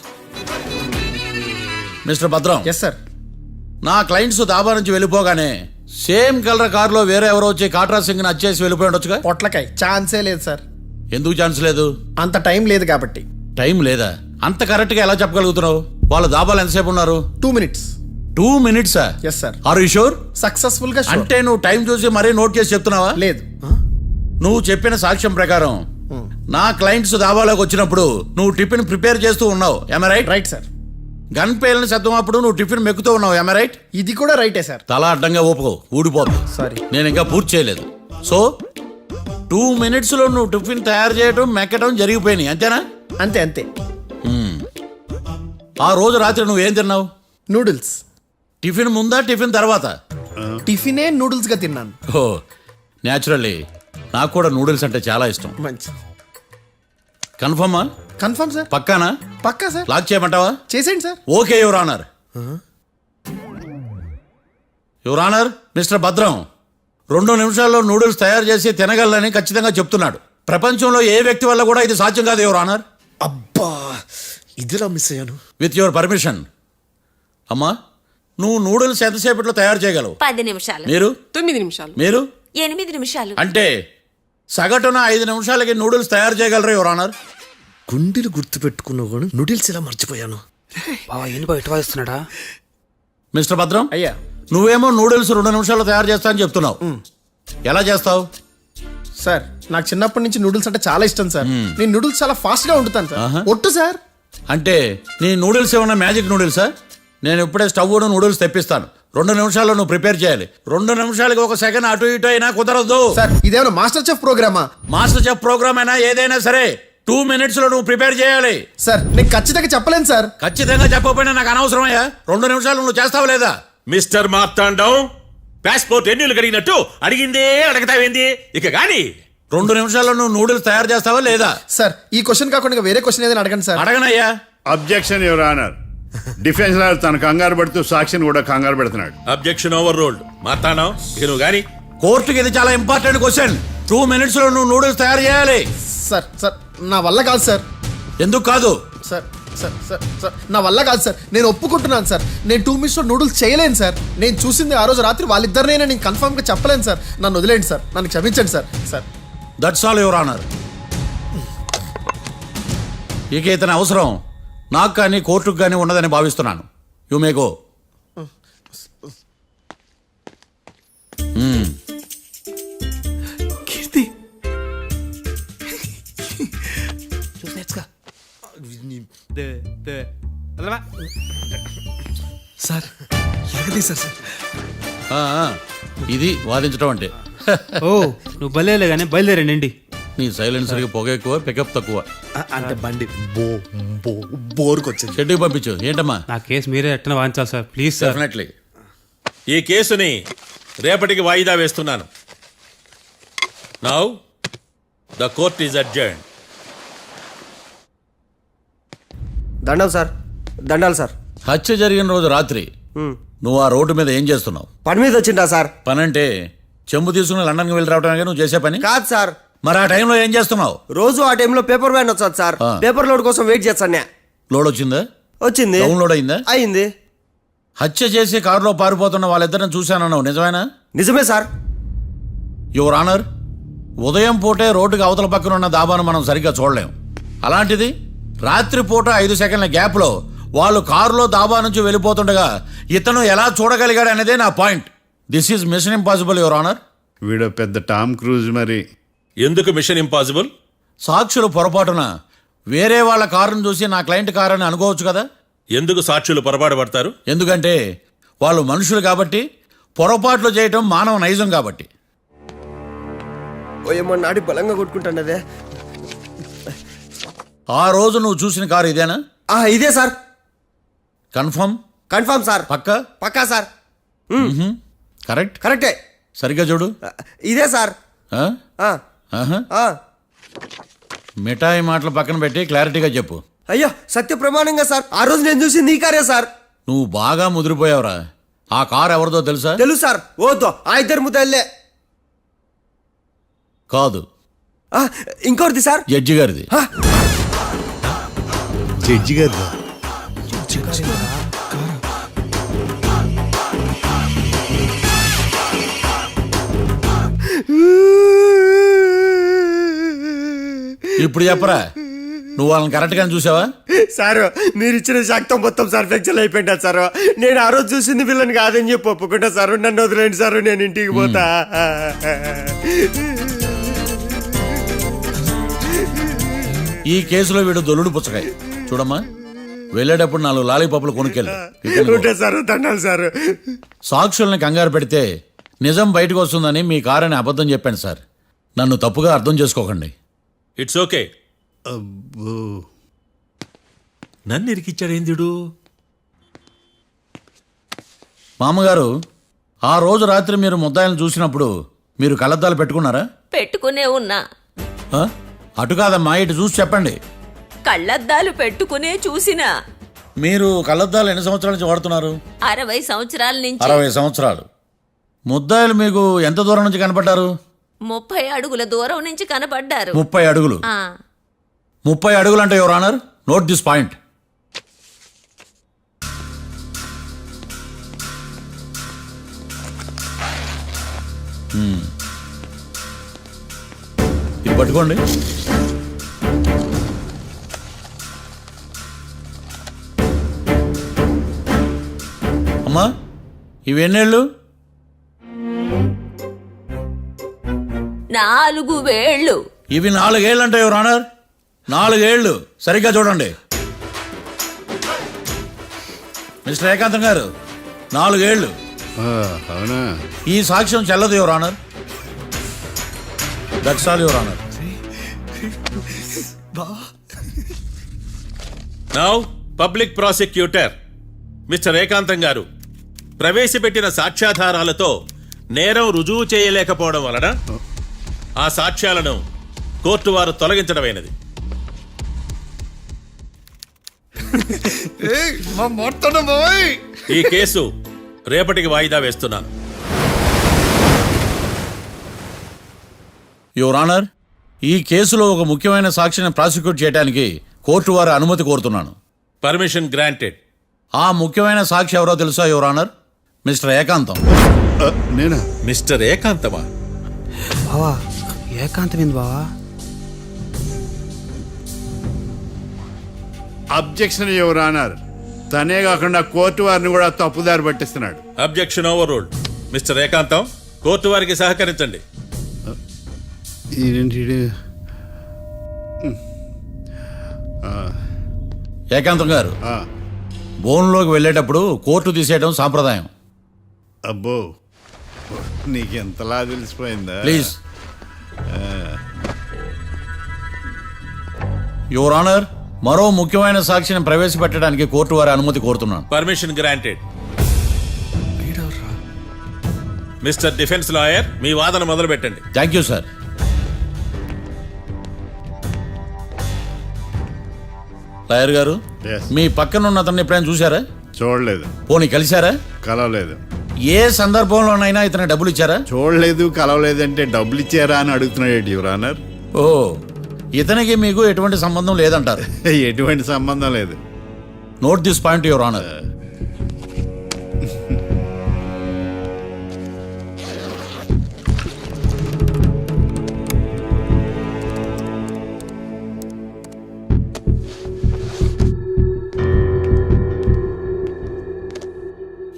Speaker 2: mister Bhadram.
Speaker 6: Yes sir.
Speaker 2: నా క్లయింట్స్ దాబా నుంచి వెళ్ళిపోగానే సేమ్ కలర్ కారులో వేరే ఎవరో వచ్చి కాట్రా సింగ్ ని వచ్చేసి వెళ్ళిపోయి ఉండొచ్చుగా.
Speaker 6: పొట్లకాయ ఛాన్సే లేదు సార్.
Speaker 2: ఎందుకు ఛాన్స్ లేదు?
Speaker 6: అంత టైం లేదు కాబట్టి.
Speaker 2: టైం లేదా? అంత కరెక్ట్ గా ఎలా చెప్పగలుగుతున్నావు? వాళ్ళ దాబాలు ఎంతసేపు ఉన్నారు?
Speaker 6: 2 minutes.
Speaker 2: 2 minutes?
Speaker 6: Yes sir.
Speaker 2: Are you sure?
Speaker 6: Successful గా sure.
Speaker 2: అంటే నువ్వు టైం చూసి మరీ నోట్ చేసి చెప్తున్నావా?
Speaker 6: లేదు.
Speaker 2: నువ్వు చెప్పిన సాక్ష్యం ప్రకారం నా క్లయింట్స్ దాబాలోకి వచ్చినప్పుడు నువ్వు టిఫిన్ ప్రిపేర్ చేస్తూ ఉన్నావు. Am I right?
Speaker 6: Right sir.
Speaker 2: Gun పేలిన శబ్దం అప్పుడు నువ్వు టిఫిన్ మెక్కుతూ ఉన్నావు. Am I right?
Speaker 6: ఇది కూడా రైటే సార్.
Speaker 2: తల అడ్డంగా ఊపుకో, ఊడిపోతుంది.
Speaker 6: సారీ.
Speaker 2: నేను ఇంకా పూర్తి చేయలేదు. సో 2 minutes లో నువ్వు టిఫిన్ తయారు చేయడం, మెక్కడం జరిగిపోయినాయి, అంతేనా?
Speaker 6: అంతే అంతే.
Speaker 2: ఆ రోజు రాత్రి నువ్వేం తిన్నావు?
Speaker 6: నూడిల్స్.
Speaker 2: టిఫిన్ ముందా, టిఫిన్ తర్వాత?
Speaker 6: టిఫినే నూడిల్స్ గా తిన్నాను.
Speaker 2: ఓ న్యాచురల్లీ నాకు కూడా నూడిల్స్ అంటే చాలా ఇష్టం.
Speaker 6: మంచి.
Speaker 2: కన్ఫర్మా?
Speaker 6: Confirm sir.
Speaker 2: పక్కానా?
Speaker 6: పక్కా సార్.
Speaker 2: లాక్ చేయమంటావా?
Speaker 6: చేసేయండి sir.
Speaker 2: Okay your honour. Your honour, mister Bhadram 2 నిమిషాల్లో నూడిల్స్ తయారు చేసి తినగలని ఖచ్చితంగా చెప్తున్నాడు. ప్రపంచంలో ఏ వ్యక్తి వల్ల కూడా ఇది సాధ్యం కాదు యువర్ ఆనర్.
Speaker 10: అబ్బా, ఇదిలా మిస్ అయ్యాను.
Speaker 2: With your permission. అమ్మా, నువ్వు నూడిల్స్ ఎంతసేపట్లో తయారు చేయగలవు?
Speaker 11: 10 నిమిషాలు.
Speaker 2: మీరు?
Speaker 3: 9 నిమిషాలు.
Speaker 2: మీరు?
Speaker 11: 8 నిమిషాలు.
Speaker 2: అంటే సగటున 5 నిమిషాలకి నూడిల్స్ తయారు చేయగలరు యువర్ ఆనర్.
Speaker 10: గుండెలు గుర్తు పెట్టుకున్నావు కానీ నూడిల్స్ ఇలా మర్చిపోయాను.
Speaker 7: బావా ఏంటి బయట వాయిస్తున్నాడా?
Speaker 2: మిస్టర్ భద్రం,
Speaker 6: అయ్యా,
Speaker 2: నువ్వేమో నూడిల్స్ 2 నిమిషాల్లో తయారు చేస్తా అని చెప్తున్నావు. ఎలా చేస్తావు?
Speaker 6: సార్ నాకు చిన్నప్పటి నుంచి నూడిల్స్ అంటే చాలా ఇష్టం సార్. నేను నూడిల్స్ చాలా ఫాస్ట్ గా వండుతాను సార్. ఒట్టు సార్.
Speaker 2: అంటే నీ నూడిల్స్ ఏమన్నా మ్యాజిక్ నూడిల్సా? నేను ఇప్పుడే స్టవ్ నూడిల్స్ తెప్పిస్తాను. 2 నిమిషాల్లో నువ్వు ప్రిపేర్ చేయాలి. 2 నిమిషాలకి 1 సెకండ్ అటు ఇటు అయినా కుదరదు.
Speaker 6: సార్ ఇదేమైనా మాస్టర్ చెఫ్ ప్రోగ్రామా?
Speaker 2: మాస్టర్ చెఫ్ ప్రోగ్రామ్ అయినా ఏదైనా సరే 2 minutes లో నువ్వు ప్రిపేర్ చేయాలి.
Speaker 6: సార్ నేను ఖచ్చితంగా చెప్పలేను సార్.
Speaker 2: ఖచ్చితంగా చెప్పకపోయినా నాకు అనవసరమయ్యా. 2 నిమిషాలు నువ్వు చేస్తావు లేదా?
Speaker 8: మిస్టర్ మార్తాండం, పాస్పోర్ట్ ఎన్నిలు కడిగినట్టు అడిగిందే అడగతావేంది? ఇక గాని
Speaker 2: 2 నిమిషాల్లో నువ్వు నూడిల్స్ తయారు చేస్తావా లేదా?
Speaker 6: సార్ ఈ క్వశ్చన్ కాకుండా ఇంకా వేరే క్వశ్చన్ ఏదైనా అడగండి సార్.
Speaker 2: అడగనయ్యా.
Speaker 5: Objection your honour. Defence lawyer తన కంగారు పడుతూ సాక్షిని కూడా కంగారు పెడుతున్నాడు.
Speaker 8: Objection over ruled. మార్తాండం, ఇక నువ్వు గాని
Speaker 2: కోర్టుకి ఇది చాలా ఇంపార్టెంట్ క్వశ్చన్. 2 minutes లో నువ్వు నూడిల్స్ తయారు చేయాలి.
Speaker 6: సార్ సార్ నా వల్ల కాదు సార్.
Speaker 2: ఎందుకు కాదు?
Speaker 6: సార్ సార్ సార్ సార్ నా వల్ల కాదు సార్. నేను ఒప్పుకుంటున్నాను సార్. నేను 2 minutes లో నూడిల్స్ చేయలేను సార్. నేను చూసింది ఆ రోజు రాత్రి వాళ్ళిద్దరినైనా నేను కన్ఫర్మ్ గా చెప్పలేను సార్. నన్ను వదిలేండి సార్. నన్ను క్షమించండి sir. Sir
Speaker 2: that's all your honour. ఇక ఇతని అవసరం నాకు కానీ కోర్టుకు కానీ ఉండదని భావిస్తున్నాను. You may go.
Speaker 10: కీర్తి సార్ ఎరగదీశారు సార్.
Speaker 2: ఇది వాదించడం అంటే.
Speaker 7: ఓ నువ్వు బలేలే కానీ బయలుదేరండి.
Speaker 2: నీ సైలెన్సర్కి పొగ ఎక్కువ, పికప్ తక్కువ.
Speaker 10: అంటే బండి బోర్కి వచ్చింది.
Speaker 2: షెడ్యూకి పంపించు. ఏంటమ్మా?
Speaker 7: నా కేసు మీరే ఎట్టన వాయించాలి సార్, ప్లీజ్ సార్.
Speaker 2: డెఫినెట్లీ.
Speaker 8: ఈ కేసుని రేపటికి వాయిదా వేస్తున్నాను. Now the court is adjourned.
Speaker 10: దండం సార్. దండాలి సార్.
Speaker 2: హత్య జరిగిన రోజు రాత్రి నువ్వు ఆ రోడ్డు మీద ఏం చేస్తున్నావు?
Speaker 10: పని మీద వచ్చిందా సార్?
Speaker 2: పని అంటే చెంబు తీసుకుని లండన్కి వెళ్ళి రావడానికి నువ్వు చేసే పని
Speaker 10: కాదు సార్.
Speaker 2: మరి ఆ టైంలో ఏం చేస్తున్నావు?
Speaker 10: రోజు ఆ టైంలో పేపర్ వ్యాన్ వచ్చాది సార్. పేపర్ లోడ్ కోసం వెయిట్ చేస్తాను.
Speaker 2: లోడ్ వచ్చిందా?
Speaker 10: వచ్చింది.
Speaker 2: డౌన్లోడ్ అయిందా?
Speaker 10: అయింది.
Speaker 2: హత్య చేసి కారులో పారిపోతున్న వాళ్ళిద్దరిని చూశానన్నావు, నిజమేనా?
Speaker 10: నిజమే సార్.
Speaker 2: యువర్ ఆనర్, ఉదయం పూటే రోడ్డుకి అవతల పక్కన ఉన్న దాబాను మనం సరిగ్గా చూడలేం. అలాంటిది రాత్రి పూట 5 సెకండ్ల గ్యాప్లో వాళ్ళు కారులో దాబా నుంచి వెళ్ళిపోతుండగా ఇతను ఎలా చూడగలిగాడు అనేదే నా point. This is mission impossible your honour.
Speaker 5: వీడో పెద్ద టామ్ క్రూజ్ మరి.
Speaker 8: ఎందుకు మిషన్ ఇంపాసిబుల్?
Speaker 2: సాక్షులు పొరపాటున వేరే వాళ్ళ కారును చూసి నా క్లయింట్ కారు అని అనుకోవచ్చు కదా.
Speaker 8: ఎందుకు సాక్షులు పొరపాటు పడతారు?
Speaker 2: ఎందుకంటే వాళ్ళు మనుషులు కాబట్టి, పొరపాట్లు చేయటం మానవ నైజం కాబట్టి.
Speaker 10: ఓయమ్మ నాడి బలంగా కొట్టుకుంటానదే.
Speaker 2: ఆ రోజు నువ్వు చూసిన కారు ఇదేనా?
Speaker 10: ఇదే సార్.
Speaker 2: కన్ఫర్మ్?
Speaker 10: Confirm sir.
Speaker 2: పక్కా?
Speaker 10: పక్కా సార్.
Speaker 2: కరెక్ట్?
Speaker 10: కరెక్టే.
Speaker 2: సరిగ్గా చూడు.
Speaker 10: ఇదే సార్.
Speaker 2: ఆ?
Speaker 10: ఆ.
Speaker 2: ఆహా. మిఠాయి మాటలు పక్కన పెట్టి క్లారిటీగా చెప్పు.
Speaker 10: అయ్యో సత్య ప్రమాణంగా సార్, ఆ రోజు నేను చూసి నీ కారే సార్.
Speaker 2: నువ్వు బాగా ముదిరిపోయావురా. ఆ కారు ఎవరిదో తెలుసా?
Speaker 10: తెలుసు సార్. ఓతో ఆ ఇద్దరు ముద్దల్లే.
Speaker 2: కాదు,
Speaker 10: ఇంకోటిది సార్.
Speaker 2: జడ్జి గారిది.
Speaker 5: జడ్జి గారు
Speaker 2: ఇప్పుడు చెప్పరా, నువ్వు వాళ్ళని కరెక్ట్ గానే చూసావా?
Speaker 10: సార్ మీరు ఇచ్చిన శాక్తం మొత్తం సార్ ఫ్రాక్చర్ అయిపోయింటా సార్. నేను ఆ రోజు చూసింది వీళ్ళని కాదని చెప్పి ఒప్పుకుంటా సార్. నన్ను వదిలేండి సార్, నేను ఇంటికి పోతా.
Speaker 2: ఈ కేసులో వీడు దొల్లుడు పుచ్చకాయ. చూడమ్మా, వెళ్ళేటప్పుడు 4 లాలీపాపులు కొనుక్కెళ్ళు.
Speaker 10: ఉంటా సార్. దండాలి సార్.
Speaker 2: సాక్షుల్ని కంగారు పెడితే నిజం బయటకు వస్తుందని మీ కారని అబద్ధం చెప్పాను సార్. నన్ను తప్పుగా అర్థం చేసుకోకండి.
Speaker 8: It's okay. నన్ను ఇరికిచ్చాడేందుడు?
Speaker 2: మామగారు, ఆ రోజు రాత్రి మీరు ముద్దాయిలను చూసినప్పుడు మీరు కళ్ళద్దాలు పెట్టుకున్నారా?
Speaker 11: పెట్టుకునే ఉన్నా.
Speaker 2: ఆ? అటు కాదమ్మా, ఇటు చూసి చెప్పండి.
Speaker 11: కళ్ళద్దాలు పెట్టుకునే చూసినా.
Speaker 2: మీరు కళ్ళద్దాలు ఎన్ని సంవత్సరాల నుంచి వాడుతున్నారు?
Speaker 11: 60 సంవత్సరాల నుంచి.
Speaker 2: 60 సంవత్సరాలు. ముద్దాయిలు మీకు ఎంత దూరం నుంచి కనపడ్డారు?
Speaker 11: 30 అడుగుల దూరం నుంచి కనపడ్డారు.
Speaker 2: 30 అడుగులు. 30 అడుగులు అంటే your honour, note this point. ఇది పట్టుకోండి. అమ్మా, ఇవి ఎన్నేళ్ళు?
Speaker 11: 4 వేళ్ళు.
Speaker 2: ఇవి 4 ఏళ్ళు అంటే యువర్ ఆనర్, 4 ఏళ్ళు. సరిగ్గా చూడండి మిస్టర్ ఏకాంతం గారు, 4 ఏళ్ళు.
Speaker 5: అవునా?
Speaker 2: ఈ సాక్ష్యం చెల్లదు your honour. That's all your honour.
Speaker 8: Now public prosecutor mister ఏకాంతం గారు ప్రవేశపెట్టిన సాక్ష్యాధారాలతో నేరం రుజువు చేయలేకపోవడం వలన ఆ సాక్ష్యాలను కోర్టు వారు తొలగించడమైనది. ఈ కేసు రేపటికి వాయిదా వేస్తున్నాను.
Speaker 2: యువర్ ఆనర్, ఈ కేసులో ఒక ముఖ్యమైన సాక్షిని ప్రాసిక్యూట్ చేయడానికి కోర్టు వారి అనుమతి కోరుతున్నాను.
Speaker 8: Permission granted.
Speaker 2: ఆ ముఖ్యమైన సాక్షి ఎవరో తెలుసా యువర్ ఆనర్? మిస్టర్ ఏకాంతం.
Speaker 5: నేనా?
Speaker 8: మిస్టర్ ఏకాంతమా?
Speaker 7: బావా ఏకాంతమైంది బావా.
Speaker 5: Objection your honour. తనే కాకుండా కోర్టు వారిని కూడా తప్పుదారి పట్టిస్తున్నాడు.
Speaker 8: Objection overruled. Mister Ekantham, court వారికి సహకరించండి.
Speaker 2: ఏకాంతం గారు, బోన్లోకి వెళ్ళేటప్పుడు కోర్టు తీసేయడం సాంప్రదాయం.
Speaker 5: అబ్బో, నీకెంతలా తెలిసిపోయిందా?
Speaker 2: ప్లీజ్. యువర్ ఆనర్, మరో ముఖ్యమైన సాక్షిని ప్రవేశపెట్టడానికి కోర్టు వారి అనుమతి కోరుతున్నాను.
Speaker 8: Permission granted. Mister defence lawyer, మీ వాదన మొదలు పెట్టండి.
Speaker 2: Thank you sir. లాయర్ గారు,
Speaker 5: Yes.
Speaker 2: మీ పక్కన ఉన్న అతన్ని ఎప్పుడైనా చూసారా?
Speaker 5: చూడలేదు.
Speaker 2: పోనీ కలిశారా?
Speaker 5: కలవలేదు.
Speaker 2: ఏ సందర్భంలోనైనా ఇతను డబ్బులు ఇచ్చారా?
Speaker 5: చూడలేదు, కలవలేదంటే డబ్బులు ఇచ్చారా అని అడుగుతున్నాడు యువర్ ఆనర్.
Speaker 2: ఓ, ఇతనికి మీకు ఎటువంటి సంబంధం లేదంటారు.
Speaker 5: ఎటువంటి సంబంధం లేదు.
Speaker 2: Note this point your honour.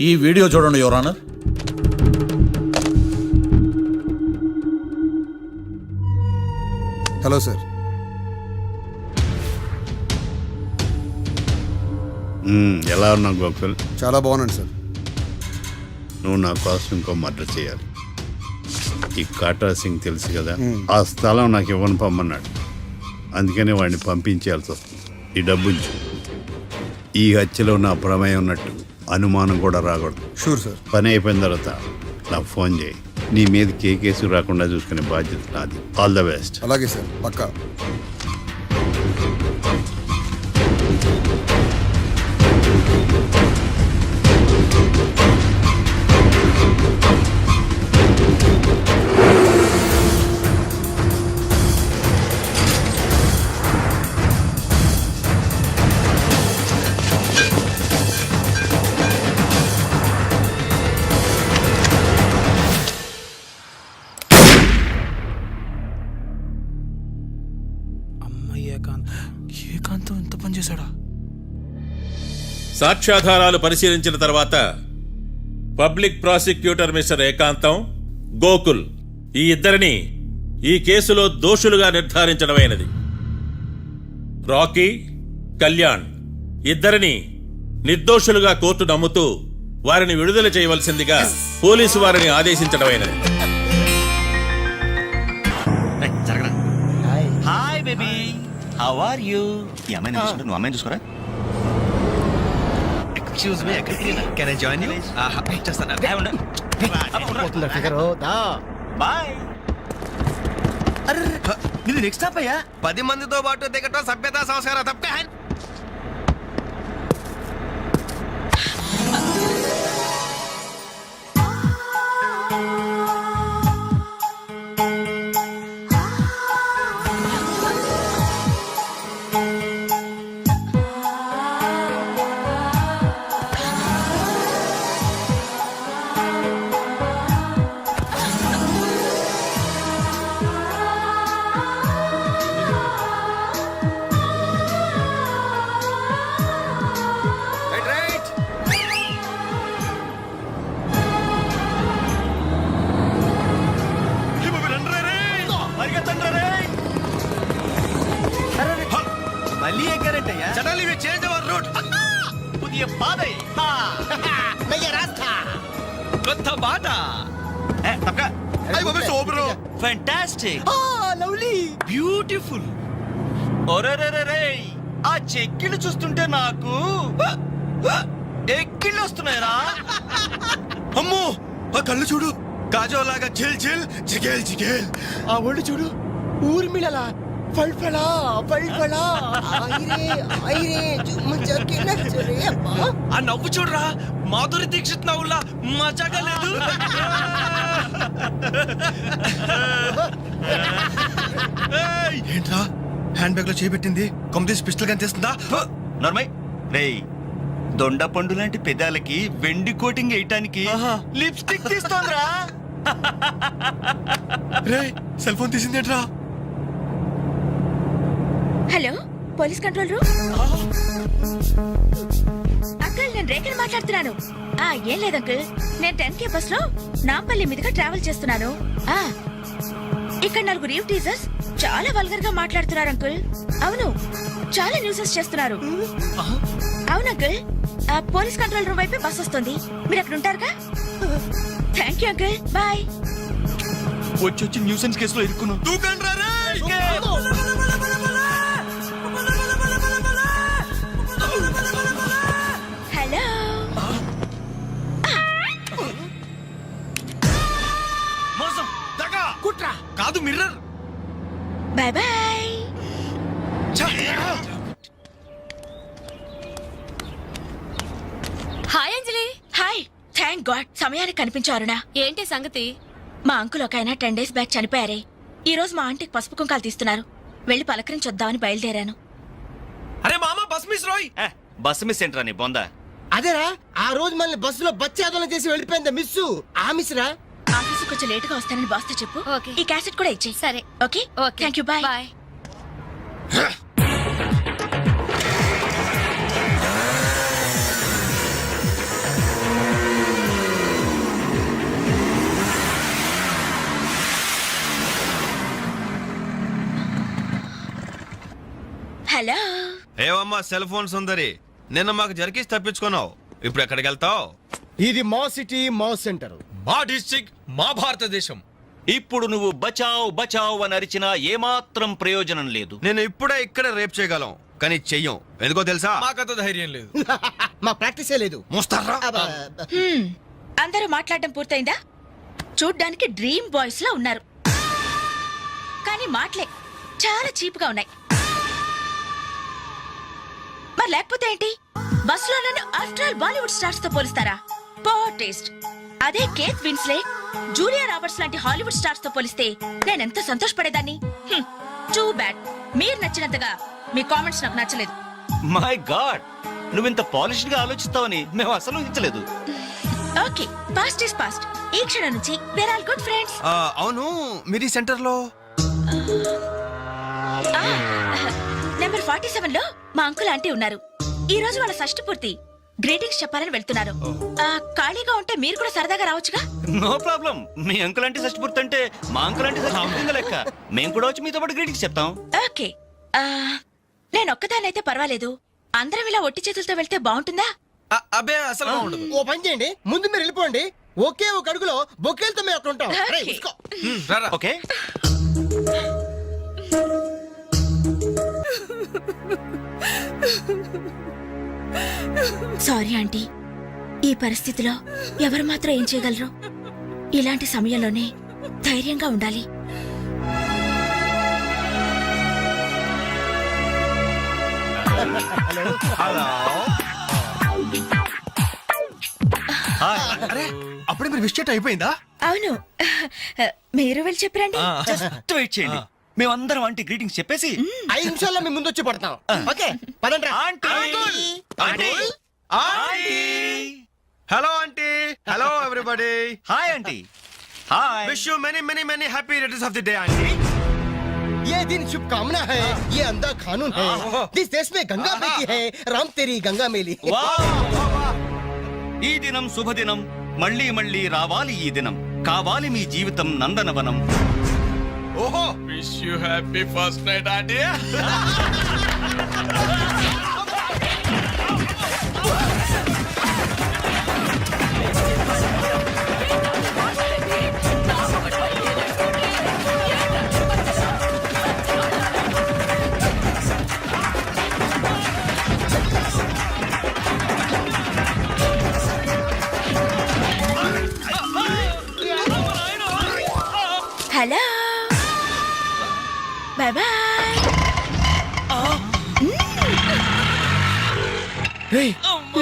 Speaker 2: ఈ వీడియో చూడండి యువర్ ఆనర్.
Speaker 6: Hello sir.
Speaker 5: ఎలా ఉన్నావు గోకుల్?
Speaker 6: చాలా బాగున్నాను సార్.
Speaker 5: నువ్వు నా కోసం ఇంకో మర్డర్ చేయాలి. ఈ కాటా సింగ్ తెలుసు కదా, ఆ స్థలం నాకు ఇవ్వని పమ్మన్నాడు. అందుకనే వాడిని పంపించాల్సి వస్తుంది. ఈ డబ్బు ఉంచు. ఈ హత్యలో నా ప్రమేయం ఉన్నట్టు అనుమానం కూడా రాకూడదు.
Speaker 6: Sure sir.
Speaker 5: పని అయిపోయిన తర్వాత నాకు ఫోన్ చేయి. నీ మీద కేసు రాకుండా చూసుకునే బాధ్యత నాది. All the best.
Speaker 6: అలాగే సార్, పక్కా.
Speaker 7: ఏకాంతం ఎంత పని చేశాడా?
Speaker 8: సాక్ష్యాధారాలు పరిశీలించిన తర్వాత పబ్లిక్ ప్రాసిక్యూటర్ మిస్టర్ ఏకాంతం, గోకుల్ ఈ ఇద్దరిని ఈ కేసులో దోషులుగా నిర్ధారించడమైనది. రాకీ, కళ్యాణ్ ఇద్దరిని నిర్దోషులుగా కోర్టు నమ్ముతూ వారిని విడుదల చేయవలసిందిగా పోలీసు వారిని ఆదేశించడమైనది.
Speaker 10: Hi baby, how are you? ఈ అమ్మాయిని చూసుకుంటే నువ్వు అమ్మాయిని చూసుకోరా. Excuse me, can I join you? చేస్తాను. బాయ్. ఇది నెక్స్ట్ స్టాప్ అయ్యా. 10 మందితో పాటు దిగటం సభ్యత సంస్కారం తప్పే. మళ్ళీ ఎక్కారంటయ్యా. Suddenly we change our route. పుదియ పాదై. నయ్య రాస్తా. కొత్త బాట
Speaker 12: ఫ్యాంటాస్టిక్
Speaker 10: లవ్లీ బ్యూటిఫుల్
Speaker 12: ఒరేరేరే ఆ చెక్కిళ్ళు చూస్తుంటే నాకు ఎక్కిళ్ళు వస్తున్నాయరా.
Speaker 10: అమ్మో ఆ కళ్ళు చూడు కాజోలాగా చిల్ చిల్ జిగేల్ జిగేల్. ఆ ఒళ్ళు చూడు ఊర్మిళలా ఫల్ఫలా ఫల్ఫలా. ఆ నవ్వు చూడరా మాధురి దీక్షిత్ నవ్వులా మజాగా లేదు. ఏంట్రా హ్యాండ్ బ్యాగ్ లో చేపెట్టింది కొమ్మతీసి పిస్టల్ కనిపిస్తుందా?
Speaker 12: నర్మయ్ రేయ్ దొండ పండు లాంటి పెదాలకి వెండి కోటింగ్ వేయటానికి లిప్స్టిక్ తీస్తోందిరా.
Speaker 10: రే సెల్ ఫోన్ తీసిందేంట్రా?
Speaker 11: Hello police control room. Uncle నేను రేఖని మాట్లాడుతున్నాను. ఏం లేదు అంకుల్, నేను 10K బస్ లో నాంపల్లి మీదుగా ట్రావెల్ చేస్తున్నాను. ఇక్కడ 4 ఈవ్ టీజర్స్ చాలా వల్గర్ గా మాట్లాడుతున్నారు అంకుల్. అవును, చాలా న్యూసెస్ చేస్తున్నారు. అవును అంకుల్, పోలీస్ కంట్రోల్ రూమ్ వైపే బస్ వస్తుంది. మీరు అక్కడ ఉంటారుగా? Thank you uncle, bye.
Speaker 12: వచ్చి న్యూసెన్స్ కేసులో ఇరుక్కున్నావు.
Speaker 11: హలో
Speaker 12: మోసం
Speaker 10: దగా కుట్రా కాదు mirror.
Speaker 11: Bye bye. Hi Anjali. Hi, thank God సమయానికి కనిపించారునా. ఏంటి సంగతి? మా అంకుల్ ఒక ఆయన 10 డేస్ బ్యాక్ చనిపోయారే. ఈ రోజు మా ఆంటీకి పసుపు కుంకాలు తీస్తున్నారు. వెళ్ళి పలకరించొద్దామని బయలుదేరాను.
Speaker 10: అరే మామా బస్ మిస్ రోయ్.
Speaker 12: బస్సు మిస్ ఏంట్రా నీ బొందా?
Speaker 10: అదేరా ఆ రోజు మనల్ని బస్సులో బచ్చాదోళన చేసి వెళ్ళిపోయింది మిస్సు. ఆ మిస్ రా.
Speaker 11: ఆఫీస్ కొంచెం లేట్ గా వస్తానని బాస్ తో చెప్పు. ఈ క్యాసెట్ కూడా ఇచ్చేయి. సరే. Okay thank you, bye bye. Hello
Speaker 10: ఏవమ్మా సెల్ ఫోన్ సుందరి, నిన్న మాకు జరికేసి తప్పించుకున్నావు. ఇప్పుడు ఎక్కడికి వెళ్తావు? ఇది మా సిటీ మా సెంటర్ మా డిస్ట్రిక్ట్ మా భారతదేశం.
Speaker 12: ఇప్పుడు నువ్వు బచావ్ బచావ్ అని అరిచినా ఏమాత్రం ప్రయోజనం లేదు.
Speaker 10: నేను ఇప్పుడే ఇక్కడ రేప్ చేయగలం కానీ చెయ్యం. ఎందుకో తెలుసా? మాకంత ధైర్యం లేదు. మా ప్రాక్టీసే లేదు. మోస్తారా?
Speaker 11: అందరూ మాట్లాడడం పూర్తయిందా? చూడ్డానికి డ్రీమ్ బాయ్స్ లా ఉన్నారు, కానీ మాటలే చాలా చీప్ గా ఉన్నాయి. మరి లేకపోతే ఏంటి? బస్ లో నన్ను ఆఫ్టర్ ఆల్ బాలీవుడ్ స్టార్స్ తో పోలిస్తారా? Poor taste. అదే కేత్ విన్స్లే, జూలియా రాబర్ట్స్ లాంటి హాలీవుడ్ స్టార్స్ తో పోలిస్తే నేనెంత సంతోషపడేదాన్ని. Too bad. మీరు నచ్చినంతగా మీ కామెంట్స్ నాకు నచ్చలేదు.
Speaker 12: మై గాడ్, నువ్వింత పాలిష్డ్ గా ఆలోచిస్తావని మేము అసలు ఊహించలేదు.
Speaker 11: Okay, past is past. ఈ క్షణం నుంచి వేర్ ఆల్ గుడ్ ఫ్రెండ్స్.
Speaker 10: అవును, మీరు ఈ సెంటర్ లో
Speaker 11: నెంబర్ 47 లో మా అంకుల్ ఆంటీ ఉన్నారు. ఈ రోజు వాళ్ళ షష్ఠి పూర్తి. గ్రీటింగ్స్ చెప్పాలని వెళ్తున్నారు. ఖాళీగా ఉంటే మీరు కూడా సరదాగా రావచ్చుగా?
Speaker 12: No problem. మీ అంకుల్ అంటే షష్ఠి అంటే మా అంకుల్ అంటే షష్ఠి లెక్క. మేము కూడా వచ్చి మీతో పాటు గ్రీటింగ్స్ చెప్తాం.
Speaker 11: ఓకే, నేను ఒక్కదానైతే పర్వాలేదు. అందరం ఇలా ఒట్టి చేతులతో వెళ్తే బాగుంటుందా?
Speaker 10: అబ్బే అసలు బాగుండదు. ఓ పని చేయండి, ముందు మీరు వెళ్ళిపోండి. ఒకే ఒక అడుగులో బొక్కేలతో మేము అక్కడ ఉంటాం. అరే,
Speaker 11: ఓకే.
Speaker 10: ఉస్కో.
Speaker 12: ఓకే.
Speaker 11: సారీ ఆంటీ, ఈ పరిస్థితిలో ఎవరు మాత్రం ఏం చేయగలరు? ఇలాంటి సమయంలోనే ధైర్యంగా ఉండాలి.
Speaker 10: అరే అప్పుడే మీరు విష్ అయిపోయిందా?
Speaker 11: అవును, మీరు వెళ్ళి చెప్పరండి.
Speaker 12: జస్ట్ వెయిట్ చేయండి, మేమందరం ఆంటీ గ్రీటింగ్స్ చెప్పేసి
Speaker 10: 5 నిమిషాల్లో మీ ముందు వచ్చి పడతాం. ఓకే పదండి. Hello aunty. Hello everybody.
Speaker 12: Hi aunty. Hi.
Speaker 10: Wish you many many many happy returns of the day aunty. ये दिन शुभकामना है, ये अंधा कानून है. जिस देश में गंगा बहती है, राम तेरी गंगा मेली.
Speaker 12: ఈ దినం శుభదినం. మళ్ళీ మళ్ళీ రావాలి ఈ దినం. కావాలి మీ జీవితం నందనవనం.
Speaker 10: ఓహో, wish you happy first night aunty.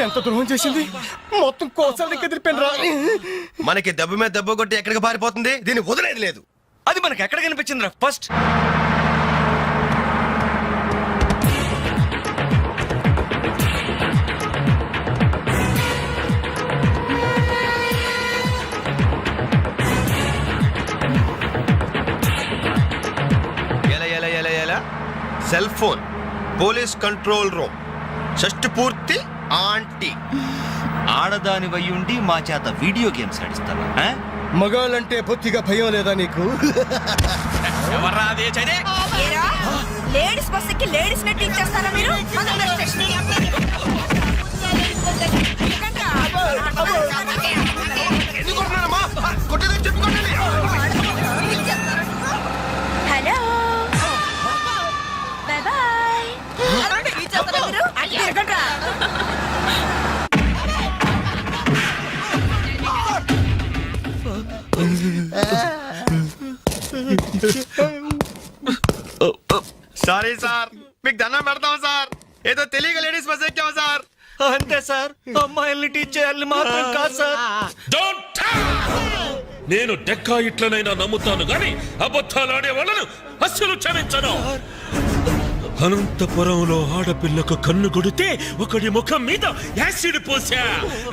Speaker 10: ఎంత ద్రోహం చేసింది మొత్తం కోసాలు కదిలిపోయినరా.
Speaker 12: మనకి దెబ్బ మీద దెబ్బ కొట్టి ఎక్కడికి పారిపోతుంది, దీన్ని వదిలేదు లేదు. అది మనకి ఎక్కడ కనిపించిందిరా first? Cell phone, police control room, షష్టి పూర్తి ఆంటీ. ఆడదాని వయ్యుండి మా చేత వీడియో గేమ్స్ ఆడిస్తావా?
Speaker 10: మగాళ్ళంటే బొత్తిగా భయం లేదా నీకు?
Speaker 11: లేడీస్ బస్ ఎక్కి లేడీస్ నెట్ ఇచ్చేస్తారా మీరు? Hello, bye bye.
Speaker 12: Sorry sir, మీకు దండం పెడతాం సార్. ఏదో తెలియక లేడీస్ బస్ ఎక్కాం సార్. అంతే సార్, అమ్మాయిల్ని టీచ్ చేయాలని మాత్రం కాదు సార్.
Speaker 8: నేను డెక్కా ఇట్లనైనా నమ్ముతాను గాని అబద్ధాలాడే వాళ్ళను అస్సలు క్షమించను. అనంతపురంలో ఆడపిల్లకు కన్ను కొడితే ఒకడి ముఖం మీద యాసిడ్ పోసా.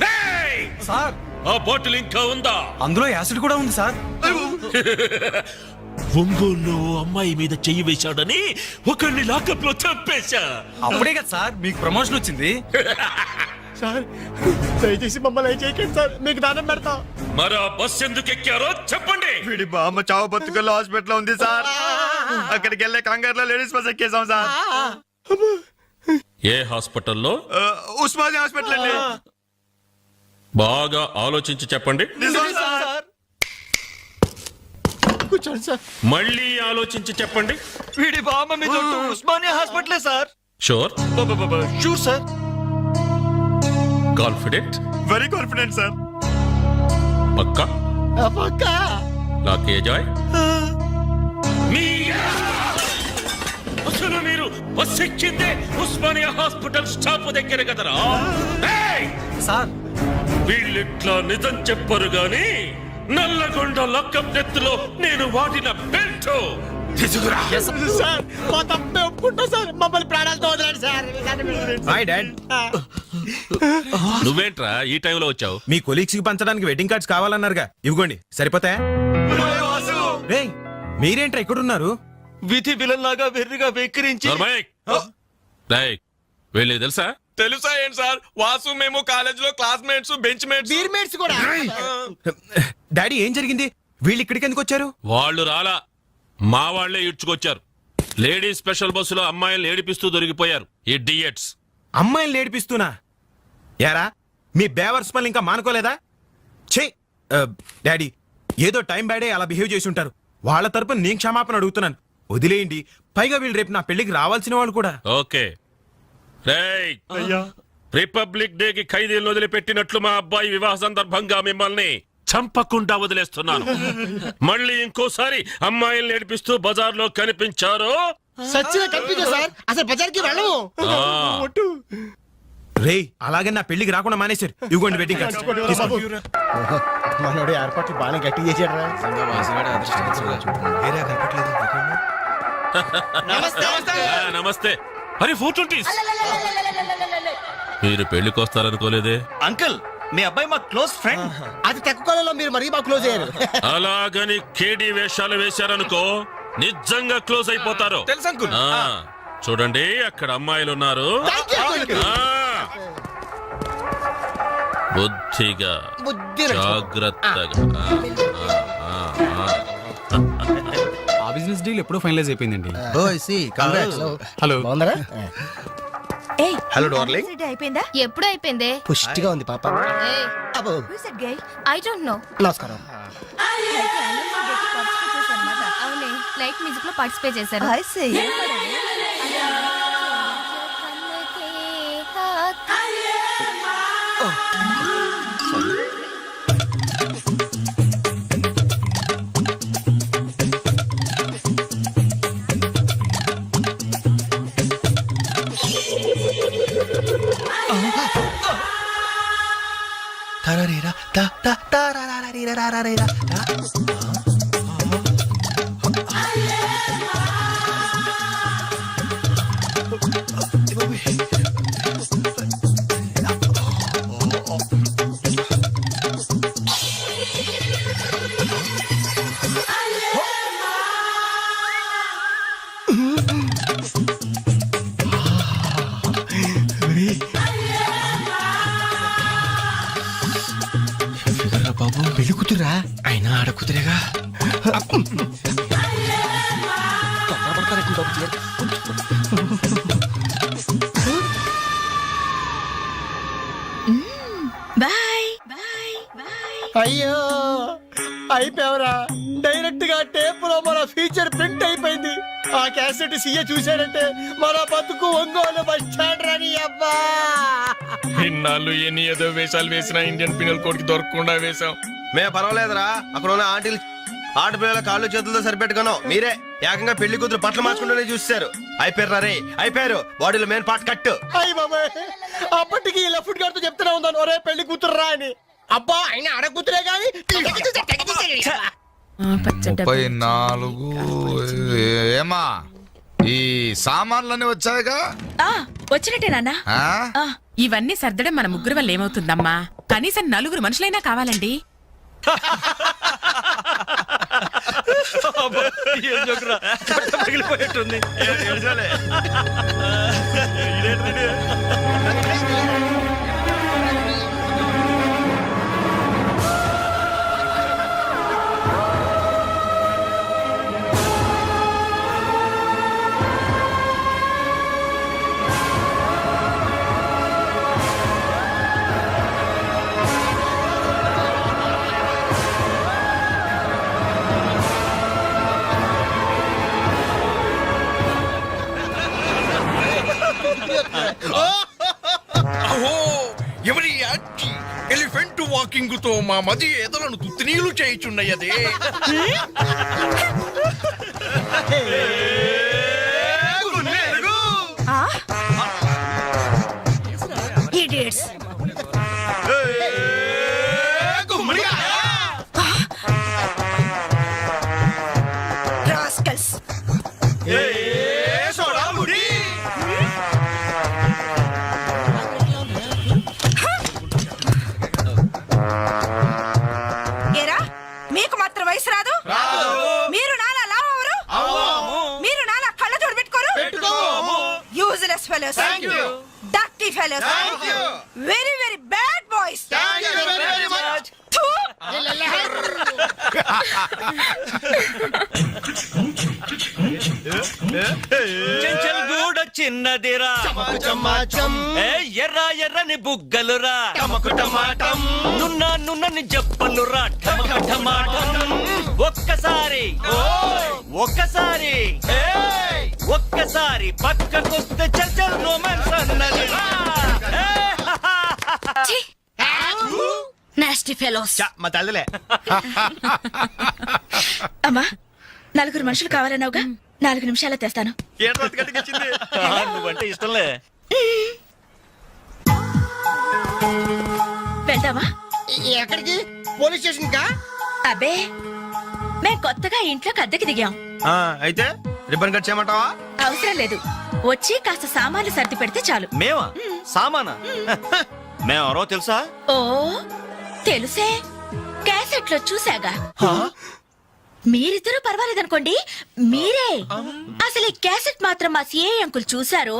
Speaker 8: రేయ్!
Speaker 10: సార్,
Speaker 8: ఆ బాటిల్ ఇంకా ఉందా?
Speaker 10: అందులో యాసిడ్ కూడా ఉంది సార్.
Speaker 8: ఒంగోలు అమ్మాయి మీద చెయ్యి వేశాడని ఒకరిని లాకప్ లో చంపేశా.
Speaker 10: అప్పుడే కదా సార్ మీకు ప్రమోషన్ వచ్చింది. సార్ దయచేసి మమ్మల్ని చేయకండి సార్, మీకు దానం పెడతా.
Speaker 8: మరి ఆ బస్ ఎందుకు ఎక్కారో చెప్పండి.
Speaker 12: వీడి బామ్మ చావు బతుకుల్లో హాస్పిటల్ ఉంది సార్. అక్కడికి వెళ్ళే కంగారులో లేడీస్ బస్ ఎక్కేసాం సార్.
Speaker 8: ఏ హాస్పిటల్లో?
Speaker 12: ఉస్మానియా హాస్పిటల్ అండి.
Speaker 8: బాగా ఆలోచించి చెప్పండి.
Speaker 12: నిజం సార్.
Speaker 10: కూర్చోండి సార్.
Speaker 8: మళ్ళీ ఆలోచించి చెప్పండి.
Speaker 12: వీడి బామ్మ మీద ఉస్మానియా హాస్పిటలే sir.
Speaker 8: Sure?
Speaker 12: Sure sir.
Speaker 8: Confident?
Speaker 12: Very confident sir.
Speaker 8: పక్కా? లాకే జాయ్. అసలు మీరు బస్ ఎక్కిందే ఉస్మానియా హాస్పిటల్ స్టాప్ దగ్గర కదరా?
Speaker 10: సార్
Speaker 8: వీళ్ళిట్లా నిజం చెప్పరు గాని నల్లగొండ లక్కప్ నెత్తులో నేను వాడిన బెల్ట్ తీసుకురా.
Speaker 10: సార్ మా తప్పే ఒప్పుకుంటా సార్, మమ్మల్ని ప్రాణాలతో వదిలేండి సార్.
Speaker 9: Hi dad.
Speaker 8: నువ్వేంట్రా ఈ టైంలో వచ్చావు?
Speaker 9: మీ కొలీగ్స్ కి పంచడానికి వెడ్డింగ్ కార్డ్స్ కావాలన్నారుగా, ఇవ్వండి సరిపోతాయా? రేయ్, మీరేంట్రా ఇక్కడున్నారు?
Speaker 12: విధి విలన్లాగా వెర్రిగా వెక్కిరించి.
Speaker 8: వీళ్ళకి తెలుసా?
Speaker 12: తెలుసా ఏంటి సార్? వాసు మేము కాలేజ్ లో క్లాస్మేట్స్, బెంచ్ మేట్స్
Speaker 10: కూడా.
Speaker 9: డాడీ ఏం జరిగింది? వీళ్ళు ఇక్కడికి ఎందుకు వచ్చారు?
Speaker 8: వాళ్ళు రాలా, మా వాళ్లే ఇడ్చుకొచ్చారు. లేడీస్ స్పెషల్ బస్సులో అమ్మాయిలు ఏడిపిస్తూ దొరికిపోయారు ఈ డియట్స్.
Speaker 9: అమ్మాయిని ఏడిపిస్తున్నా? యారా, మీ బేవర్స్ పనులు ఇంకా మానుకోలేదా? ఛే డాడీ, ఏదో టైం బ్యాడే అలా బిహేవ్ చేసి ఉంటారు. వాళ్ళ తరపున నేను క్షమాపణ అడుగుతున్నాను, వదిలేయండి. పైగా వీళ్ళు రేపు నా పెళ్లికి రావాల్సిన వాళ్ళు కూడా.
Speaker 8: ఓకే. రిపబ్లిక్ డే కి ఖైదీలను వదిలిపెట్టినట్లు మా అబ్బాయి వివాహ సందర్భంగా మిమ్మల్ని చంపకుండా వదిలేస్తున్నాను. మళ్ళీ ఇంకోసారి అమ్మాయిల్ని ఏడిపిస్తూ బజార్లో కనిపించారు
Speaker 9: రేయ్, అలాగే నా పెళ్లికి రాకుండా మానేశారు. ఇవ్వండి వెడ్డింగ్ కార్డ్స్.
Speaker 10: మనోడు ఏర్పాట్లు బాగా గట్టి చేసాడు.
Speaker 8: నమస్తే. అరే 420. మీరు పెళ్లికి వస్తారనుకోలేదే.
Speaker 12: అంకుల్, మీ అబ్బాయి మా క్లోజ్ ఫ్రెండ్.
Speaker 10: అది తెక్కలలో మీరు మరీ బాగా క్లోజ్ అయ్యారు.
Speaker 8: అలాగని కేడి వేషాలు వేశారనుకో నిజంగా క్లోజ్ అయిపోతారు.
Speaker 12: తెలుసు అంకుల్.
Speaker 8: చూడండి, అక్కడ అమ్మాయిలు ఉన్నారు. బుద్ధిగా జాగ్రత్తగా.
Speaker 7: ఆ బిజినెస్ డీల్ ఎప్పుడో ఫైనలైజ్ అయిపోయిందండి.
Speaker 10: హలో బాగున్నారా?
Speaker 12: Hello darling.
Speaker 11: అయిపోయిందా?
Speaker 13: ఎప్పుడు అయిపోయింది?
Speaker 10: పుష్టిగా ఉంది పాప.
Speaker 13: I don't know.
Speaker 10: నమస్కారం.
Speaker 13: అవునే, లైట్ మ్యూజిక్ లో పార్టిసిపేట్ చేశారు.
Speaker 9: బాబు పెళ్లి కూతురా అయినా ఆడ కూతురేగా.
Speaker 11: Bye bye bye.
Speaker 10: అయ్యో అయిపోయావరా. డైరెక్ట్ గా టేప్ లో మన ఫీచర్ ప్రింట్ అయిపోయింది. ఆ క్యాసెట్ సీఏ చూశాడంటే మన బతుకు ఒంగోలు బస్ స్టాండ్ రాని అబ్బా.
Speaker 9: ఇన్నాళ్ళు ఎన్ని ఏదో వేషాలు వేసినా ఇండియన్ పీనల్ కోడ్ కి దొరకకుండా వేశాం.
Speaker 12: మేము పర్వాలేదురా, అక్కడ ఉన్న ఆంటీలు ఆడపిల్లల కాళ్ళు చేతులతో సరిపెట్టుకున్నాం. మీరే ఏకంగా పెళ్లి కూతురు బట్టలు మార్చుకుంటూనే చూస్తారు. అయిపోయారు రే, అయిపోయారు. బాడీలో మెయిన్ పార్ట్ కట్టు.
Speaker 10: అయ్యి బాబాయ్, అప్పటికి లెఫ్ట్ గారితో చెప్తూనే ఉన్నాను ఒరే పెళ్లి కూతురు రా అని. అబ్బా ఆయన ఆడ కూతురే కానీ
Speaker 14: 34 ఏమా ఈ సామాన్లన్నీ వచ్చాయిగా?
Speaker 11: వచ్చినట్టే నాన్న.
Speaker 3: ఇవన్నీ సర్దడం మన ముగ్గురు వల్ల ఏమవుతుందమ్మా? కనీసం 4 మనుషులైనా కావాలండి.
Speaker 10: ఎవరి ఎలిఫెంట్ వాకింగ్ తో మా మది ఎదలను తుత్తినీలు చేయుచున్నయదే.
Speaker 11: Idiots. Rascals. ఏరా మీకు మాత్రం వయసు రాదు? మీరు నాలా లావరు? మీరు నాలా కళ్ళ జోడు పెట్టుకోరు? Useless fellows, dirty fellows, very very bad boys.
Speaker 12: చిన్నదిరా ఎర్ర ఎర్రని బుగ్గలురా, నున్నని చెప్పలురా. ఒక్కసారి ఒక్కసారి ఒక్కసారి పక్కకొస్తే చల్ రొమాన్స్ అన్నదిరా.
Speaker 11: Nasty fellows.
Speaker 9: మా తల్లిలే.
Speaker 11: అమ్మా 4 మనుషులు కావాలన్నావుగా, 4 నిమిషాల్లో తెస్తాను.
Speaker 12: నువ్వంటే ఇష్టంలే.
Speaker 11: వెళ్దామా?
Speaker 10: ఎక్కడికి? పోలీస్ స్టేషన్ కా?
Speaker 11: అబ్బే మేం కొత్తగా ఇంట్లోకి అద్దెకి దిగాం.
Speaker 12: అయితే రిబ్బన్ కట్ చేయమంటావా?
Speaker 11: అవసరం లేదు, వచ్చి కాస్త సామాన్లు సర్ది పెడితే చాలు.
Speaker 12: మేమా? సామానా? మేమెవరో తెలుసా?
Speaker 11: ఓ తెలుసే, క్యాసెట్ లో చూసాగా. మీరిద్దరూ పర్వాలేదనుకోండి, మీరే అసలు ఈ క్యాసెట్ మాత్రం మా సిఐ అంకుల్ చూసారు.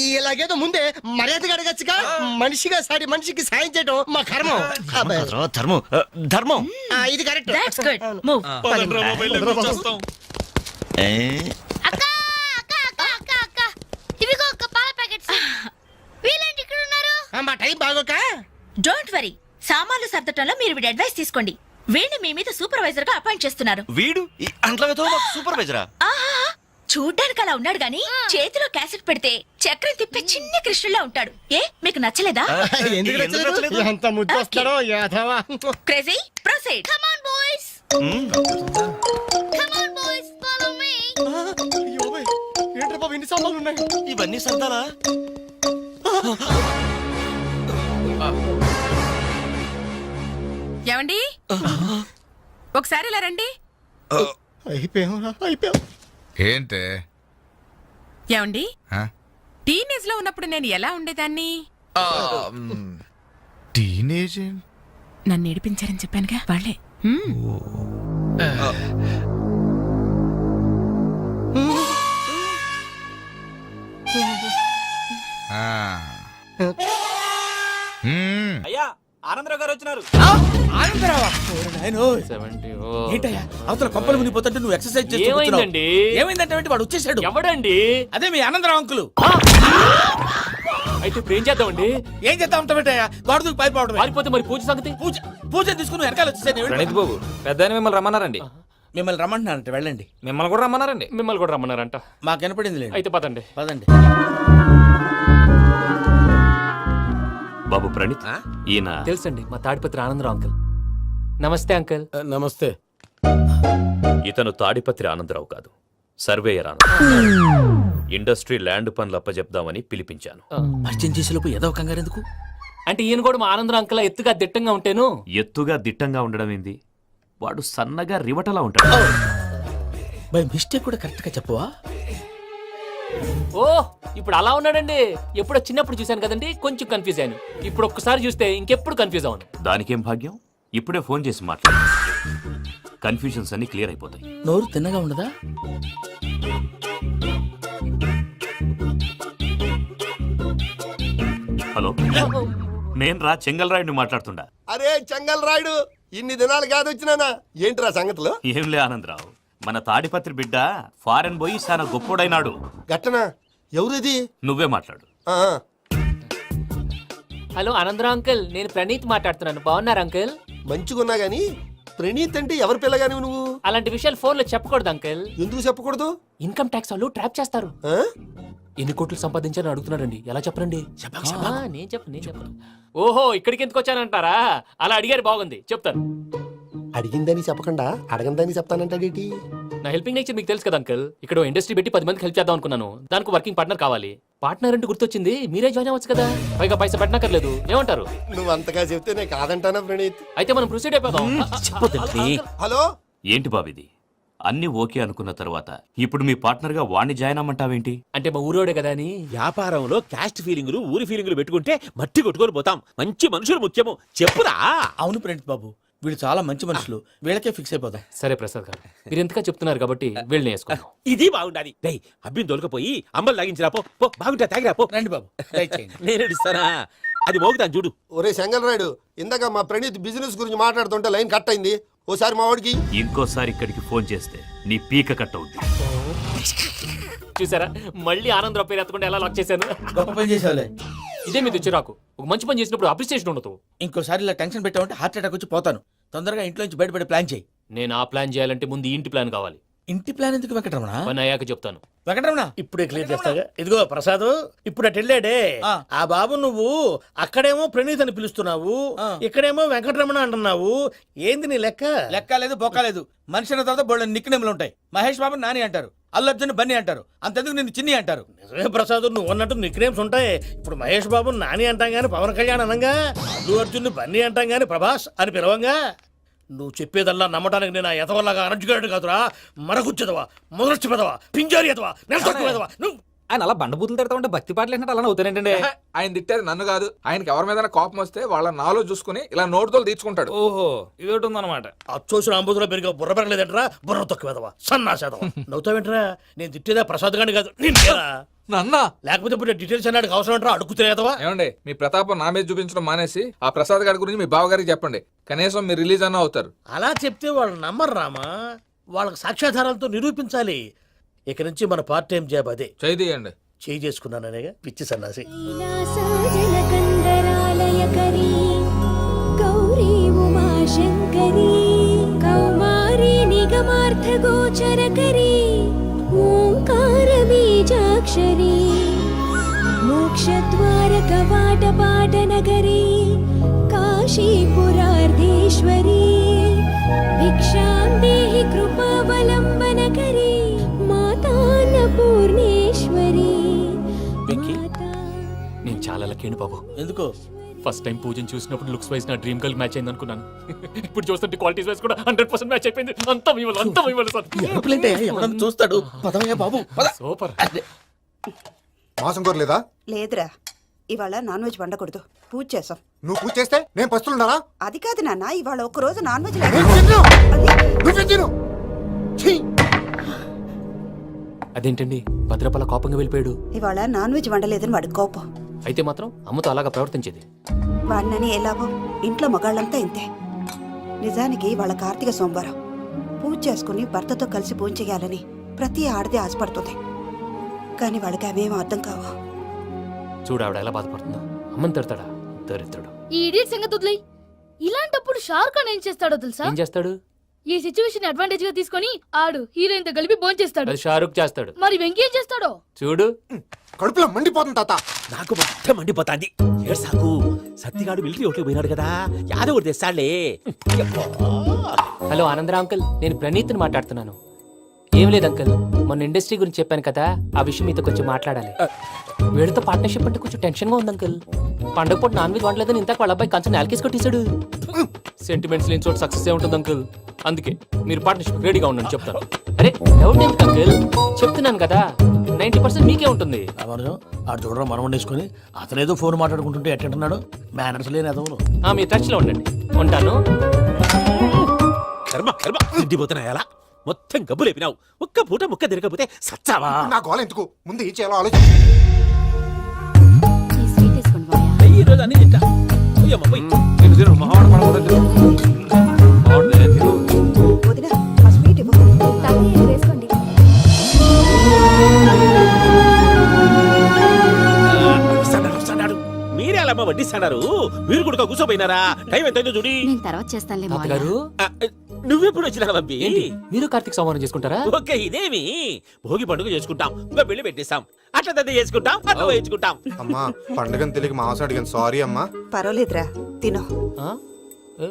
Speaker 10: ఇలాగేదో ముందే మర్యాదగా అడగచ్చుగా. మనిషిగా సారి మనిషికి సాయం చేయడం మా కర్మం.
Speaker 12: ధర్మం ధర్మం.
Speaker 10: ఇది కరెక్ట్.
Speaker 11: That's good. మూవ్.
Speaker 13: ఇవిగో ఒక పాల ప్యాకెట్స్. వీళ్ళేంటి ఇక్కడ ఉన్నారు?
Speaker 10: మా టైం బాగోక.
Speaker 11: డోంట్ వరీ, సామాన్లు సర్దటంలో మీరు వీడి అడ్వైస్ తీసుకోండి. వీడిని మీ మీద సూపర్వైజర్ గా అపాయింట్ చేస్తున్నారు.
Speaker 12: వీడు సూపర్వైజరా?
Speaker 11: చూడ్డానికి అలా ఉన్నాడు గాని చేతిలో క్యాసెట్ పెడితే చక్రం తిప్పే చిన్న కృష్ణులా ఉంటాడు. ఏ మీకు నచ్చలేదా?
Speaker 10: ఎంత ముద్దు వస్తాడో యాదవా.
Speaker 11: Crazy proceed.
Speaker 13: Come on boys, come on boys, follow me.
Speaker 10: ఏంట్రా బాబు ఇన్ని సామాన్లు ఉన్నాయి?
Speaker 12: ఇవన్నీ సర్దాలా?
Speaker 3: ఏమండి ఒకసారి ఇలా రండి.
Speaker 14: ఏంటే
Speaker 3: ఏమండి
Speaker 14: ఆ?
Speaker 3: టీనేజ్ లో ఉన్నప్పుడు నేను ఎలా ఉండేదాన్ని?
Speaker 14: టీనేజ్
Speaker 3: నన్ను ఏడిపించారని చెప్పానుగా వాళ్ళే.
Speaker 7: అయ్యా ఆనందరావు గారు వచ్చినారు.
Speaker 10: ఏంటయ్యా అవతల కొంపలు మునిగిపోతుంటే నువ్వు ఎక్సర్సైజ్ చేస్తుందండి. ఏమైందంటే వాడు వచ్చేసాడు. ఎవడండి? అదే మీ ఆనందరావు అంకులు. అయితే ఇప్పుడు ఏం చేద్దామండి? ఏం చేద్దాం ఉంటావేటయ్యా? వాడు పారిపోవడం. పారిపోతే మరి పూజ సంగతి? పూజ తీసుకుని వెనకాల వచ్చేసాను.
Speaker 7: ప్రణీత్ బాబు పెద్ద మిమ్మల్ని రమ్మన్నారండి.
Speaker 10: మిమ్మల్ని రమ్మంటున్నారంట, వెళ్ళండి.
Speaker 7: మిమ్మల్ని కూడా రమ్మన్నారండి.
Speaker 15: మిమ్మల్ని కూడా రమ్మన్నారంట.
Speaker 10: మాకు వినపడింది లేదు.
Speaker 15: అయితే పదండి.
Speaker 10: పదండి.
Speaker 15: బాబు ప్రణీత్, ఈయన తెలుసండి మా తాడిపత్రి ఆనందరావు అంకుల్. నమస్తే అంకుల్.
Speaker 10: నమస్తే.
Speaker 15: ఇతను తాడిపత్రి ఆనందరావు కాదు, సర్వేయర్ ఆనందరావు. ఇండస్ట్రీ ల్యాండ్ పనులు అప్పచెప్దామని పిలిపించాను.
Speaker 10: పరిచయం చేసేలోపు ఏదో కంగారు ఎందుకు?
Speaker 15: అంటే ఈయన కూడా మా ఆనందరావు అంకుల్ ఎత్తుగా దిట్టంగా ఉంటేను. ఎత్తుగా దిట్టంగా ఉండడం ఏంది, వాడు సన్నగా రివటలా ఉంటాడు.
Speaker 10: బై మిస్టేక్ కూడా కరెక్ట్ గా చెప్పవా?
Speaker 15: ఓ ఇప్పుడు అలా ఉన్నాడండి. ఎప్పుడో చిన్నప్పుడు చూశాను కదండి, కొంచెం కన్ఫ్యూజ్ అయ్యాను. ఇప్పుడు ఒక్కసారి చూస్తే ఇంకెప్పుడు కన్ఫ్యూజ్ అవ్వను. దానికేం భాగ్యం, ఇప్పుడే ఫోన్ చేసి మాట్లాడు. కన్ఫ్యూజన్స్ అన్ని క్లియర్ అయిపోతాయి.
Speaker 10: నోరు తిన్నగా ఉండదా?
Speaker 15: హలో, నేను రా చెంగల్ రాయుడిని మాట్లాడుతుండా.
Speaker 6: అరే చెంగల్ రాయుడు, ఇన్ని దినాలు కాదు వచ్చినానా? ఏంట్రా సంగతులు?
Speaker 15: ఏంలే ఆనందరావు, మన తాడిపత్రి బిడ్డ ఫారెన్ పోయి చాలా గొప్పోడైనాడు.
Speaker 6: గట్టనా? ఎవరిది?
Speaker 15: నువ్వే మాట్లాడు. హలో ఆనందరావు అంకుల్, నేను ప్రణీత్ మాట్లాడుతున్నాను. బాగున్నారు అంకుల్?
Speaker 6: మంచిగున్నా గాని ప్రణీత్ అంటే ఎవరి పిల్లగాని నువ్వు?
Speaker 15: అలాంటి విషయాలు ఫోన్ లో చెప్పకూడదు అంకుల్.
Speaker 6: ఎందుకు చెప్పకూడదు?
Speaker 15: ఇన్కమ్ ట్యాక్స్ వాళ్ళు ట్రాప్ చేస్తారు. ఎన్ని కోట్లు సంపాదించాలని అడుగుతున్నారండి, ఎలా చెప్పరండి? నేను చెప్పను. ఓహో, ఇక్కడికి ఎందుకు వచ్చానంటారా? అలా అడిగారు, బాగుంది, చెప్తాను.
Speaker 6: అడిగిందని చెప్పకుండా అడగందని చెప్తానంటాడేటి?
Speaker 15: నా హెల్పింగ్ నేచర్ మీకు తెలుసు కదా అంకుల్. ఇక్కడ ఇండస్ట్రీ పెట్టి 10 మందికి హెల్ప్ చేద్దాం అనుకున్నాను. దానికి వర్కింగ్ పార్ట్నర్ కావాలి. పార్ట్నర్ అంటే గుర్తొచ్చింది, మీరే జాయిన్ అవ్వచ్చు కదా. పైగా పైసా పెట్టనక్కర్లేదు. ఏమంటారు?
Speaker 6: నువ్వు అంతగా చెప్తే నేను కాదంటానా ప్రణీత్?
Speaker 15: అయితే మనం ప్రొసీడ్ అయిపోదాం.
Speaker 6: హలో,
Speaker 15: ఏంటి బాబిది? అన్ని ఓకే అనుకున్న తర్వాత ఇప్పుడు మీ పార్ట్నర్ గా వాణ్ణి జాయిన్ అమ్మంటావేంటి? అంటే మా ఊరోడే కదా అని.
Speaker 7: వ్యాపారంలో క్యాస్ట్ ఫీలింగులు ఊరి ఫీలింగులు పెట్టుకుంటే మట్టి కొట్టుకొని పోతాం. మంచి మనుషులు ముఖ్యము, చెప్పురా.
Speaker 10: అవును ప్రణీత్ బాబు, వీళ్ళు చాలా మంచి మనుషులు. వీళ్ళకే ఫిక్స్ అయిపోదాం.
Speaker 15: సరే ప్రసాద్ గారు, మీరు ఎంతగా చెప్తున్నారు కాబట్టి వీళ్ళని వేసుకుందాం.
Speaker 7: ఇది బాగుండాలి. డై అబ్బిని దొలకపోయి అంబలు లాగించిరా పో. పో బాగుంటా, తాగిరా పో.
Speaker 10: రండి బాబు, దయచేయండి.
Speaker 7: నేను ఇస్తానా? అది మోగుతాను చూడు.
Speaker 6: ఒరే చెంగల్ రాయుడు, ఇందాక మా ప్రణీత్ బిజినెస్ గురించి మాట్లాడుతుంటే లైన్ కట్ అయింది. ఓసారి మా వాడికి
Speaker 15: ఇంకోసారి ఇక్కడికి ఫోన్ చేస్తే నీ పీక కట్ అవుద్ది. చూసారా, మళ్ళీ ఆనందరావు పేరు ఎత్తకుండా ఎలా లాక్ చేశాను.
Speaker 10: గొప్ప పని చేసేవాళ్ళే.
Speaker 15: ఇదే మీద చిరాకు. ఒక మంచి పని చేసినప్పుడు అప్రిసియేషన్ ఉండదు.
Speaker 10: ఇంకోసారి ఇలా టెన్షన్ పెట్టామంటే హార్ట్ అటాక్ వచ్చి పోతాను. తొందరగా ఇంట్లో నుంచి బయటపడే ప్లాన్ చేయి.
Speaker 15: నేను ఆ ప్లాన్ చేయాలంటే ముందు ఇంటి ప్లాన్ కావాలి.
Speaker 10: ఇంటి ప్లాన్ ఎందుకు వెంకటరమణ?
Speaker 15: పని అయ్యాక చెప్తాను.
Speaker 10: వెంకటరమణ
Speaker 7: ఇప్పుడే క్లియర్ చేస్తాగా. ఇదిగో ప్రసాద్, ఇప్పుడు అటు వెళ్ళాడే ఆ బాబు, నువ్వు అక్కడేమో ప్రణీత్ అని పిలుస్తున్నావు, ఇక్కడేమో వెంకటరమణ అంటున్నావు. ఏంది నీ లెక్క?
Speaker 10: లెక్క లేదు, బొక్క లేదు. మనిషి అన్న తర్వాత బోళ్ళ నిక్నెములు ఉంటాయి. మహేష్ బాబు నాని అంటారు, అల్లు అర్జున్ బన్నీ అంటారు, అంతెందుకు నిన్ను చిన్ని అంటారు.
Speaker 7: నిజమే ప్రసాద్, నువ్వు అన్నట్టు నిక్నేమ్స్ ఉంటాయి. ఇప్పుడు మహేష్ బాబు నాని అంటాం గాని పవన్ కళ్యాణ్ అనంగా, అల్లు అర్జున్ బన్నీ అంటాం గాని ప్రభాస్ అని పిలవంగా. నువ్వు చెప్పేదల్లా నమ్మటానికి నేను ఎతవల్లాగా అనర్జుగాడు కాదురా. మరగుచ్చదవా, మొదలచ్చి పెదవా, పింజారి ఎదవా, నెలసొక్కుదవా నువ్వు. ఆయన అలా బండబూతులు తిడతా ఉంటే భక్తి పాటలు ఏంటంటే అలా అవుతానంటే.
Speaker 9: ఆయన తిట్టేది నన్ను కాదు, ఆయనకి ఎవరి మీద కోపం వస్తే వాళ్ళ నాలో చూసుకుని ఇలా నోటుతో తీర్చుకుంటాడు.
Speaker 7: ఓహో, ఇది ఒకటి ఉందన్నమాట.
Speaker 15: అచ్చోసిన అంబుతులో పెరిగా బుర్ర పెరగలేదంటరా, బుర్ర తొక్కువేదవా, సన్నాసేదవా. నవ్వుతావేంట్రా? నేను తిట్టేదా ప్రసాద్ గాని కాదు, నిన్నేరా.
Speaker 9: నన్నా
Speaker 15: లేకపోతే ఇప్పుడు డీటెయిల్స్ అన్నాడు అవసరం అంటారా? అడుగుతాయేదవా.
Speaker 9: ఏమండి, మీ ప్రతాపం నా మీద చూపించడం మానేసి ఆ ప్రసాద్ గారి గురించి మీ బావగారికి చెప్పండి. కనీసం మీరు రిలీజ్ అన్న అవుతారు.
Speaker 15: అలా చెప్తే వాళ్ళు నమ్మరు రామా. వాళ్ళకి సాక్ష్యాధారాలతో నిరూపించాలి. ఇక నుంచి మన పార్ట్ టైం జాబ్ అదే.
Speaker 9: చేయండి.
Speaker 15: చేయి చేసుకున్నాననేగా పిచ్చి సన్నాసి.
Speaker 13: గౌరీ ఉమాశంకరీ కౌమారీ నిగమార్థగోచరకరీ ఓంకార బీజాక్షరీ మోక్షద్వార కవాట పాటనగరీ కాశీపురార్ధేశ్వరీ భిక్షాం దేహి కృపావలంబనకరీ మాతాన్నపూర్ణేశ్వరీ.
Speaker 15: నేను చాలా లక్కీని బాబు.
Speaker 10: ఎందుకు?
Speaker 15: ఫస్ట్ టైం పూజను చూసినప్పుడు లుక్స్ వైజ్ నా డ్రీమ్ గర్ల్ మ్యాచ్ అయింది అనుకున్నాను. ఇప్పుడు చూస్తుంటే క్వాలిటీస్ వైజ్ కూడా 100% మ్యాచ్ అయిపోయింది. అంతా ఇవ్వాలి సార్.
Speaker 7: చూస్తాడు పదవయ్యా బాబు
Speaker 15: సూపర్.
Speaker 10: మాసం కోరలేదా?
Speaker 11: లేదురా, ఇవాళ నాన్ వెజ్ వండకూడదు, పూజ చేసాం.
Speaker 10: నువ్వు పూజ చేస్తే నేను పస్తులున్నారా?
Speaker 11: అది కాదు నాన్న, ఇవాళ ఒక రోజు నాన్ వెజ్
Speaker 15: అదేంటండి భద్రపల కోపంగా వెళ్ళిపోయాడు?
Speaker 11: ఇవాళ నాన్ వెజ్ వండలేదని వాడి కోపం.
Speaker 15: అయితే మాత్రం అమ్మతో అలాగా ప్రవర్తించేది.
Speaker 11: వాడినని ఎలాగో ఇంట్లో మగాళ్ళంతా ఇంతే. నిజానికి వాళ్ళ కార్తీక సోమవారం పూజ చేసుకుని భర్తతో కలిసి పూజ చేయాలని ప్రతి ఆడది ఆశపడుతుంది. కానీ వాళ్ళకి అవేమో అర్థం కావు.
Speaker 15: చూడు ఆవిడ ఎలా బాధపడుతుందో. అమ్మని తిడతాడా దరిద్రుడు.
Speaker 13: ఈ ఇడియట్ సంగతి వదిలేయ్. ఇలాంటప్పుడు షారుఖ్ ఖాన్ ఏం చేస్తాడో తెలుసా?
Speaker 15: ఏం చేస్తాడు?
Speaker 13: ఈ సిచ్యువేషన్ అడ్వాంటేజ్ గా తీసుకొని ఆడు హీరోయిన్ తో కలిపి బోన్ చేస్తాడు.
Speaker 15: అది షారుఖ్ చేస్తాడు.
Speaker 13: మరి వెంకీ ఏం చేస్తాడో
Speaker 15: చూడు.
Speaker 10: కడుపులో మండిపోతుంది తాత.
Speaker 7: నాకు మొత్తం మండిపోతాంది. ఏడ్సాకు, సత్తిగాడు మిలిటరీ ఒకటి పోయినాడు కదా, యాదవ్ తెస్తాడులే.
Speaker 15: హలో ఆనందరా అంకుల్, నేను ప్రణీత్ని మాట్లాడుతున్నాను. ఏం లేదు అంకుల్, మొన్న ఇండస్ట్రీ గురించి చెప్పాను కదా, ఆ విషయం మీతో కొంచెం మాట్లాడాలి. వీడితో పార్ట్నర్షిప్ అంటే కొంచెం టెన్షన్ గా ఉంది అంకుల్. పండగ పూట నాన్ వెజ్ వండలేదని ఇంతకు వాళ్ళ అబ్బాయి కంచెం నేలకేసి కొట్టేశాడు. సెంటిమెంట్స్ లేని చోట సక్సెస్ ఏ ఉంటుంది అంకుల్. అందుకే మీరు పార్ట్నర్షిప్ రెడీగా ఉండండి చెప్తాను. అరే డౌట్ ఎందుకు అంకుల్, చెప్తున్నాను కదా 90% మీకే ఉంటుంది.
Speaker 7: ఆడు చూడడం మనం వండేసుకుని అతనేదో ఫోన్ మాట్లాడుకుంటుంటే ఎట్టంటున్నాడు. మేనర్స్ లేని అదవులు.
Speaker 15: మీరు టచ్ లో ఉండండి. ఉంటాను.
Speaker 7: కర్మ కర్మ తిండిపోతున్నా ఎలా మొత్తం గబ్బు లేపినావు. ఒక్క పూట ముక్క తిరగకపోతే సచ్చావా?
Speaker 10: నా గోల ఎందుకు, ముందు ఏం చేయాలో ఆలోచించు.
Speaker 7: ఈ రోజు అన్ని తింటా. పోయమ్మ, పోయ్.
Speaker 11: వదినా, ఆ స్వీట్ ఇవ్వు.
Speaker 7: వస్తాడు. మీరే అలా వడ్డిస్తాడారు. మీరు కూడా కూర్చోపోయినారా? టైం ఎంతైందో చూడి.
Speaker 11: నేను తర్వాత చేస్తానులే
Speaker 15: తాతగారు,
Speaker 7: నువ్వెప్పుడు వచ్చినా బంబి?
Speaker 15: మీరు కార్తీక్ సంహారం చేసుకుంటారా?
Speaker 7: ఓకే, ఇదేమి భోగి పండుగ చేసుకుంటాం, ఇంకా బిల్లు పెట్టేస్తాం, అట్లా దద్ద చేసుకుంటాం, అట్లా వేయించుకుంటాం.
Speaker 10: అమ్మా పండుగని తెలియక మాంసం అడిగాను, సారీ అమ్మా.
Speaker 11: పర్వాలేదురా, తిను.
Speaker 15: ఆ? ఏ?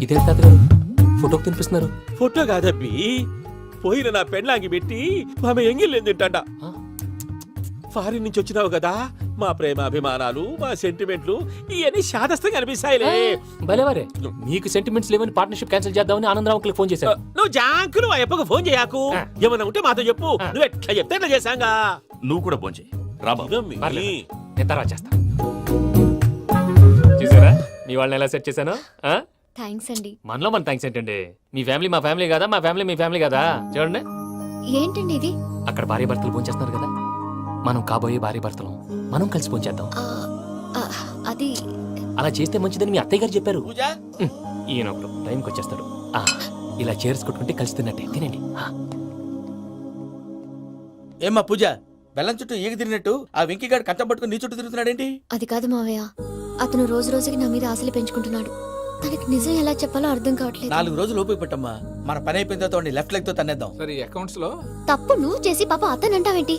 Speaker 15: ఇదేంటి తాతగారు ఫోటోకి తినిపిస్తున్నారు?
Speaker 7: ఫోటో కాదబ్బి, పోయిన నా పెళ్ళాంగి పెట్టి ఆమె ఎంగిల్లేం తింటాడ. ఫారిన్ నుంచి వచ్చినావు కదా, మా ప్రేమ అభిమానాలు, మా సెంటిమెంట్లు ఇవన్నీ శాదస్తంగా అనిపిస్తాయిలే.
Speaker 15: భలేవారే, మీకు సెంటిమెంట్స్ లేవని పార్ట్నర్షిప్ క్యాన్సిల్ చేద్దామని ఆనందరావుకి ఫోన్ చేశారు.
Speaker 7: నువ్వు జాంకులు ఆ ఎప్పకు ఫోన్ చేయకు. ఏమన్నా ఉంటే మాతో చెప్పు. నువ్వు ఎట్లా చెప్తే ఎట్లా చేశాంగా.
Speaker 8: నువ్వు కూడా ఫోన్ చేయి రాబా.
Speaker 15: నేను తర్వాత చేస్తా. చూసారా మీ వాళ్ళని ఎలా సెట్ చేశాను?
Speaker 13: థ్యాంక్స్ అండి.
Speaker 15: మనలో మన థ్యాంక్స్ ఏంటండి, మీ ఫ్యామిలీ మా ఫ్యామిలీ కదా, మా ఫ్యామిలీ మీ ఫ్యామిలీ కదా. చూడండి,
Speaker 13: ఏంటండి ఇది?
Speaker 15: అక్కడ భార్య భర్తలు ఫోన్ చేస్తున్నారు కదా, మనం కాబోయే భార్య భర్తలు మనం కలిసి ఫోన్ చేద్దాం.
Speaker 13: అది
Speaker 15: అలా చేస్తే మంచిదని మీ అత్తయ్య గారు చెప్పారు. ఈయన ఒకడు టైంకి వచ్చేస్తాడు. ఇలా చేర్స్ కొట్టుకుంటే కలిసి తిన్నట్టే. తినండి.
Speaker 7: ఏమ్మా పూజ, బెల్లం చుట్టూ ఈగ తిరిగినట్టు ఆ వెంకీగాడు కట్టం పట్టుకుని నీ చుట్టూ తిరుగుతున్నాడేంటి?
Speaker 13: అది కాదు మావయ్య, అతను రోజు రోజుకి నా మీద ఆశలు పెంచుకుంటున్నాడు. తనకి నిజం ఎలా చెప్పాలో అర్థం కావట్లేదు.
Speaker 7: 4 రోజులు ఓపిక పట్టమ్మా, మన పని అయిపోయిన తర్వాత లెఫ్ట్ లెగ్ తో తన్నేద్దాం.
Speaker 4: సరే అకౌంట్స్ లో
Speaker 13: తప్పు నువ్వు చేసి పాప అతను అంటావేంటి?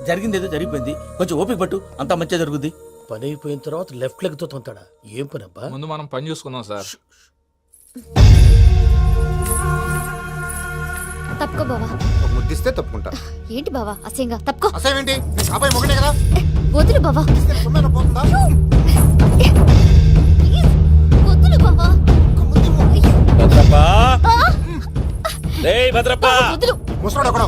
Speaker 7: జరిగింది ఏదో జరిగిపోయింది, కొంచెం ఓపిక పట్టు, అంతా మంచిగా జరుగుద్ది. పని అయిపోయిన తర్వాత లెఫ్ట్ లెగ్ తో తొంతాడా? ఏం పని అబ్బా?
Speaker 4: ముందు మనం పని చూసుకుందాం సార్.
Speaker 13: తప్పుకో బావా.
Speaker 10: ఒక ముద్దిస్తే తప్పుకుంటా.
Speaker 13: ఏంటి బావా అసహ్యంగా? తప్పుకో.
Speaker 10: అసేమేంటి, నీ కాబోయే మొగనే కదా.
Speaker 13: వదులు బావా.
Speaker 10: సుమ్మేనా పోతుందా?
Speaker 13: వదులు బావా.
Speaker 7: భద్రప్ప, రేయ్ భద్రప్ప.
Speaker 13: వదులు.
Speaker 10: ముసరాడు అక్కడ.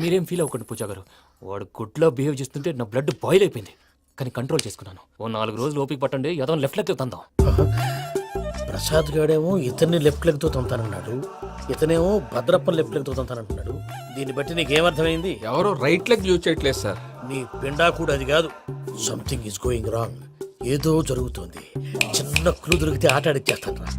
Speaker 15: మీరేం ఫీల్ అవ్వకండి పూజా గారు, వాడు గుడ్లో బిహేవ్ చేస్తుంటే నా బ్లడ్ బాయిల్ అయిపోయింది. కానీ కంట్రోల్ చేసుకున్నాను. ఓ 4 రోజులు ఓపిక పట్టండి, ఏదో లెఫ్ట్ లెగ్ తందాం.
Speaker 7: ప్రసాద్ గాడేమో ఇతన్ని లెఫ్ట్ లెగ్ తో తొంతానన్నాడు, ఇతనేమో భద్రప్పని లెఫ్ట్ లెగ్ తో తొంతానంటున్నాడు. దీన్ని బట్టి నీకేమర్థమైంది?
Speaker 4: ఎవరు రైట్ లెగ్ యూజ్ చేయట్లేదు సార్.
Speaker 7: నీ పిండా కూడా అది కాదు. Something is going wrong. ఏదో జరుగుతోంది. చిన్న క్లూ దొరికితే ఆట ఆడిచ్చేస్తాను రా.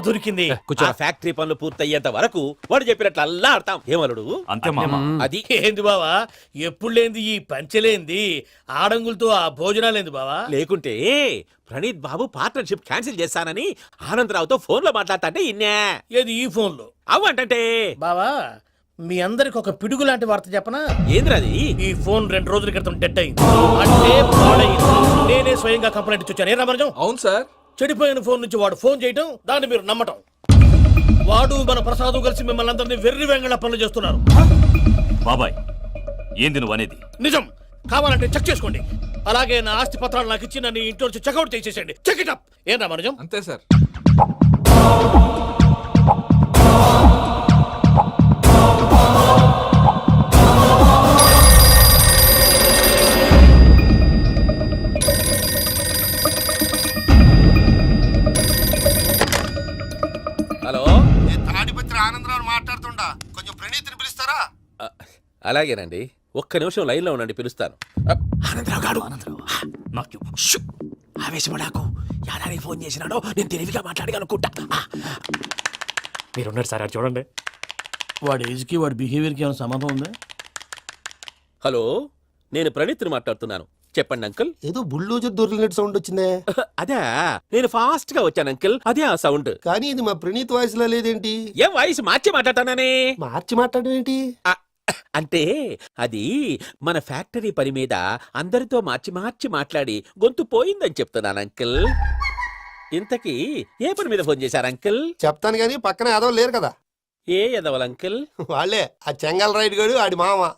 Speaker 7: దొరికింది. ఆ ఫ్యాక్టరీ పనులు పూర్తయ్యేంత వరకు వాడు చెప్పినట్లు అల్లా ఆడతాం. ఏమలుడు?
Speaker 8: అంతే మామ.
Speaker 7: అది ఏంది బావా, ఎప్పుడు లేంది ఈ పంచలేంది, ఆడంగులతో ఆ భోజనాలేంది బావా? లేకుంటే ప్రణీత్ బాబు పార్ట్నర్షిప్ క్యాన్సిల్ చేస్తానని ఆనందరావుతో ఫోన్ లో మాట్లాడతాంటే ఇన్నే. ఏది ఈ ఫోన్ లో? అవ్వంటే బావా, మీ అందరికి ఒక పిడుగు లాంటి వార్త చెప్పనా? ఏంద్రది? ఈ ఫోన్ 2 రోజుల క్రితం డెడ్ అయింది, అంటే పాడైంది. నేనే స్వయంగా కంప్లైంట్ ఇచ్చాను. ఏ రామరాజం?
Speaker 4: అవును సార్.
Speaker 7: చెడిపోయిన ఫోన్ నుంచి వాడు ఫోన్ చేయటం, దాన్ని మీరు నమ్మటం. వాడు మన ప్రసాదు కలిసి మిమ్మల్ని అందరినీ వెర్రి వెంగళ పనులు చేస్తున్నారు.
Speaker 15: బాబాయ్ ఏంది నువ్వు అనేది?
Speaker 7: నిజం. కావాలంటే చెక్ చేసుకోండి. అలాగే నా ఆస్తి పత్రాలు నాకు ఇచ్చి నన్ను ఇంట్లో నుంచి చెక్అౌట్ చేసేసండి. Check it up. ఏం రామనుజం?
Speaker 4: అంతే సార్.
Speaker 7: హలో,
Speaker 6: తాడిపత్రి ఆనందరావు మాట్లాడుతుండా, కొంచెం ప్రణీతిని పిలుస్తారా?
Speaker 7: అలాగేనండి. ఒక్క నిమిషం లైన్ లో ఉండండి, పిలుస్తాను.
Speaker 10: ఆనందరావు గాడు ఆవేశపడాకు. యాదానికి ఫోన్ చేసినాడో నేను తెలివిగా మాట్లాడగలనుకుంటా.
Speaker 15: మీరున్నారు సార్, చూడండి.
Speaker 7: వాడి ఏజ్కి వాడి బిహేవియర్కి ఏమైనా సంబంధం ఉందా? హలో, నేను ప్రణీత్ని మాట్లాడుతున్నాను. చెప్పండి అంకుల్.
Speaker 10: ఏదో బుల్డోజర్ దొరికినట్టు సౌండ్ వచ్చిందే.
Speaker 7: అదే, నేను ఫాస్ట్ గా వచ్చాను అంకుల్. అదే ఆ సౌండ్.
Speaker 10: కానీ ఇది మా ప్రణీత్ వాయిస్ లో లేదేంటి?
Speaker 7: ఏం వాయిస్ మార్చి మాట్లాడతానని?
Speaker 10: మార్చి మాట్లాడడం ఏంటి?
Speaker 7: అంటే అది మన ఫ్యాక్టరీ పని మీద అందరితో మార్చి మార్చి మాట్లాడి గొంతు పోయిందని చెప్తున్నాను అంకుల్. ఇంతకీ ఏ పని మీద ఫోన్ చేశారు అంకుల్?
Speaker 10: చెప్తాను గానీ పక్కన ఏదో లేరు కదా.
Speaker 7: ఏ ఎదవల్ అంకుల్?
Speaker 10: వాళ్ళే ఆ చెంగల్ రైడ్ గడు ఆడి మామ.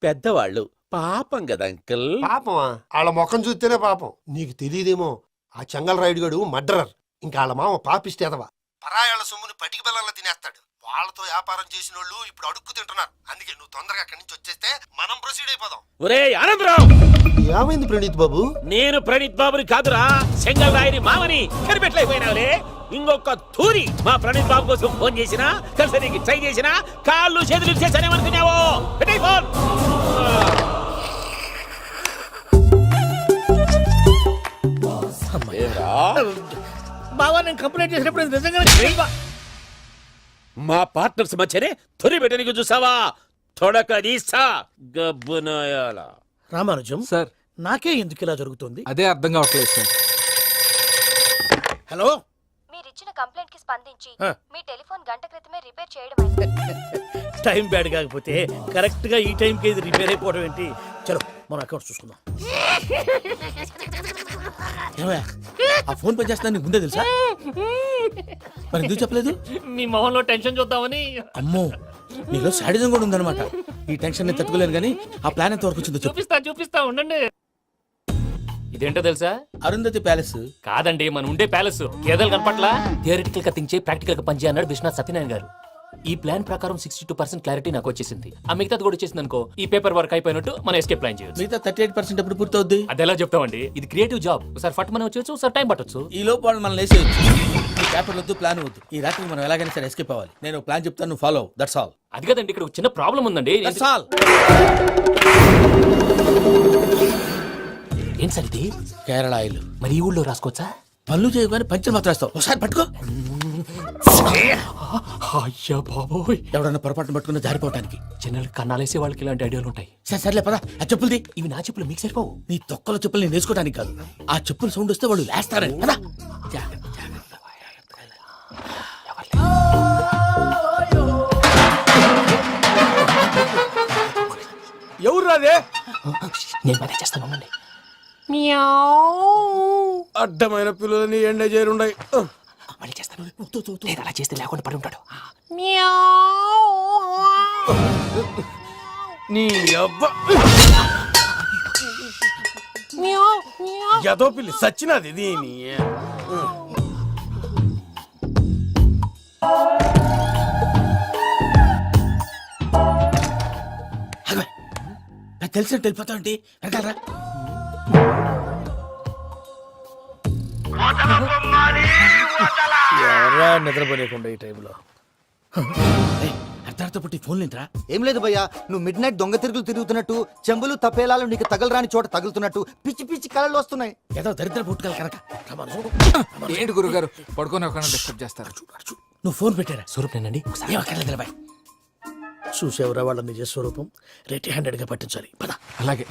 Speaker 7: పెద్దవాళ్ళు, పాపం కదా అంకుల్.
Speaker 10: పాపమా? వాళ్ళ ముఖం చూస్తేనే పాపం. నీకు తెలియదేమో, ఆ చెంగల్ రైడ్ గడు మర్డరర్. ఇంకా వాళ్ళ మామ పాపిస్తేదవా. పరాయాళ్ళ సొమ్ముని పటికి బెల్లంలో తినేస్తాడు. వాళ్ళతో వ్యాపారం చేసిన వాళ్ళు ఇప్పుడు అడుక్కు తింటున్నారు. అందుకే నువ్వు తొందరగా అక్కడి నుంచి వచ్చేస్తే మనం ప్రొసీడ్ అయిపోదాం.
Speaker 7: ఒరే ఆనందరావు!
Speaker 10: ఏమైంది ప్రణీత్ బాబు?
Speaker 7: నేను ప్రణీత్ బాబుని కాదురా, సెంగల్ రాయని మామని. కనిపెట్టలేకపోయినావులే. ఇంకొక తూరి మా ప్రణీత్ బాబు కోసం ఫోన్ చేసినా, కలిసి నీకు ట్రై చేసినా, కాళ్ళు చేతులు చేశానేమనుకున్నావో. పెట్టేయ్ ఫోన్. బావా, నేను కంప్లైంట్ చేసినప్పుడు నిజంగా మా పార్ట్నర్స్ మధ్యనే తొలి పెట్టడానికి చూసావా? తొడక నీసా గబ్బునాయాల. రామానుజం
Speaker 4: సార్,
Speaker 7: నాకే ఎందుకు ఇలా జరుగుతుంది?
Speaker 4: అదే అర్థం కావట్లేదు సార్.
Speaker 7: హలో,
Speaker 13: మీరిచ్చిన కంప్లైంట్ కి స్పందించి
Speaker 7: ఆ.
Speaker 13: మీ టెలిఫోన్ గంట క్రితమే రిపేర్ చేయడం
Speaker 7: టైం బ్యాడ్ కాకపోతే కరెక్ట్ గా ఈ టైంకి ఇది రిపేర్ అయిపోవడం ఏంటి? చలో మన అకౌంట్ చూసుకుందాం. ఏమయ్య, ఆ ఫోన్ పని చేస్తున్నా నీకు ముందే తెలుసా? మరి ఎందుకు చెప్పలేదు?
Speaker 15: మీ మొహంలో టెన్షన్ చూద్దామని.
Speaker 7: అమ్మో, నీలో శాడిజం కూడా ఉందన్నమాట. ఈ టెన్షన్ నేను తట్టుకోలేను కానీ ఆ ప్లాన్ ఎంత వరకు వచ్చిందో చెప్పు.
Speaker 15: చూపిస్తా ఉండండి. ఇదేంటో తెలుసా?
Speaker 7: అరుంధతి ప్యాలెస్
Speaker 15: కాదండి, మన ఉండే ప్యాలెస్. గేదెలు కనపట్లా? థియరిటికల్ గా థింక్ చేయి, ప్రాక్టికల్ గా పనిచేయ అన్నాడు విశ్వనాథ్ సత్యనారాయణ గారు. ఈ ప్లాన్ ప్రకారం 62% క్లారిటీ నాకు వచ్చేసింది. ఆ మిగతాది కూడా వచ్చేసింది అనుకో, ఈ పేపర్ వర్క్ అయిపోయినట్టు మనం ఎస్కేప్ ప్లాన్ చేయొచ్చు.
Speaker 7: మిగతా 38% ఎప్పుడు పూర్తవుద్ది?
Speaker 15: అది ఎలా చెప్తామండి? ఇది క్రియేటివ్ జాబ్. ఒకసారి ఫట్ మనం వచ్చేయచ్చు, ఒకసారి టైం పట్టొచ్చు.
Speaker 7: ఈ లోపు వాళ్ళు మనం లేసేయచ్చు. ఈ పేపర్ వద్దు, ప్లాన్ వద్దు. ఈ రాత్రికి మనం ఎలాగైనా సరే ఎస్కేప్ అవ్వాలి. నేను ప్లాన్ చెప్తాను, నువ్వు ఫాలో. That's all.
Speaker 15: అది కదండి, ఇక్కడ ఒక చిన్న ప్రాబ్లం ఉందండి.
Speaker 7: That's all.
Speaker 15: ఏం సార్ ఇది?
Speaker 7: కేరళ ఆయిల్.
Speaker 15: మరి ఈ ఊళ్ళో రాసుకోవచ్చా?
Speaker 7: పనులు చేయగానే పంచర్ మాత్రం వేస్తావు. ఒకసారి పట్టుకో.
Speaker 15: అయ్యా బాబోయ్,
Speaker 7: ఎవడన్నా పొరపాటున పట్టుకున్న జారిపోవటానికి.
Speaker 15: జనరల్ కన్నాలేసే వాళ్ళకి ఇలాంటి ఐడియాలు ఉంటాయి.
Speaker 7: సరే సర్లే పద, ఆ చెప్పులది.
Speaker 15: ఇవి నా చెప్పులు మీకు సరిపోవు.
Speaker 7: నీ తొక్కల చెప్పులు నేను వేసుకోవడానికి కాదు, ఆ చెప్పులు సౌండ్ వస్తే వాళ్ళు లేస్తారని. పద. జాగ్రత్త, జాగ్రత్త.
Speaker 10: ఎవరు రాదే?
Speaker 15: నేను పదే చేస్తాను, ఉండండి.
Speaker 10: అడ్డమైన పిల్లలని ఎండ చేరుండయి.
Speaker 15: మళ్ళీ చేస్తాను. లేదు, అలా చేస్తే లేకుండా పడి ఉంటాడు.
Speaker 10: నీ అబ్బా ఎదో పిల్లి సచ్చినది దీని.
Speaker 7: నాకు తెలిసినట్టు వెళ్ళిపోతావు ఏంటి? వెనకాలరా.
Speaker 10: ఎవరా నిద్రపోలేకుండా ఈ టైంలో?
Speaker 7: అర్ధరాత్రి పుట్టి ఫోన్ లేంట్రా?
Speaker 16: ఏం లేదు భయ్యా, నువ్వు మిడ్ నైట్ దొంగ తిరుగులు తిరుగుతున్నట్టు, చెంబులు తప్పేలాలు నీకు తగలరాని చోట తగులుతున్నట్టు పిచ్చి పిచ్చి కళలు వస్తున్నాయి.
Speaker 7: ఏదో దరిద్ర పుట్టుకల కనుక.
Speaker 4: ఏంటి గురుగారు పడుకొని ఒక డిస్టర్బ్ చేస్తారు?
Speaker 7: నువ్వు ఫోన్ పెట్టారా?
Speaker 15: స్వరూపేనండి.
Speaker 7: ఏమక్కర్లేదు బాయ్. చూసేవరా వాళ్ళ నిజ స్వరూపం. రెడీ హ్యాండెడ్ గా పట్టించాలి. పద.
Speaker 4: అలాగే.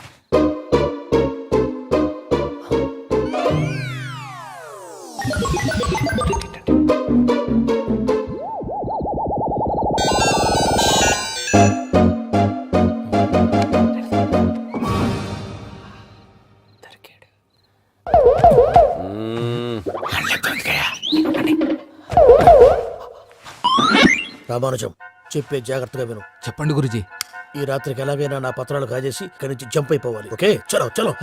Speaker 7: రామానుజం చెప్పే జాగ్రత్తగా విను.
Speaker 4: చెప్పండి గురుజీ.
Speaker 7: ఈ రాత్రికి ఎలాగైనా నా పత్రాలు కాజేసి ఇక్కడి నుంచి జంప్ అయిపోవాలి. ఓకే, చలో చలో.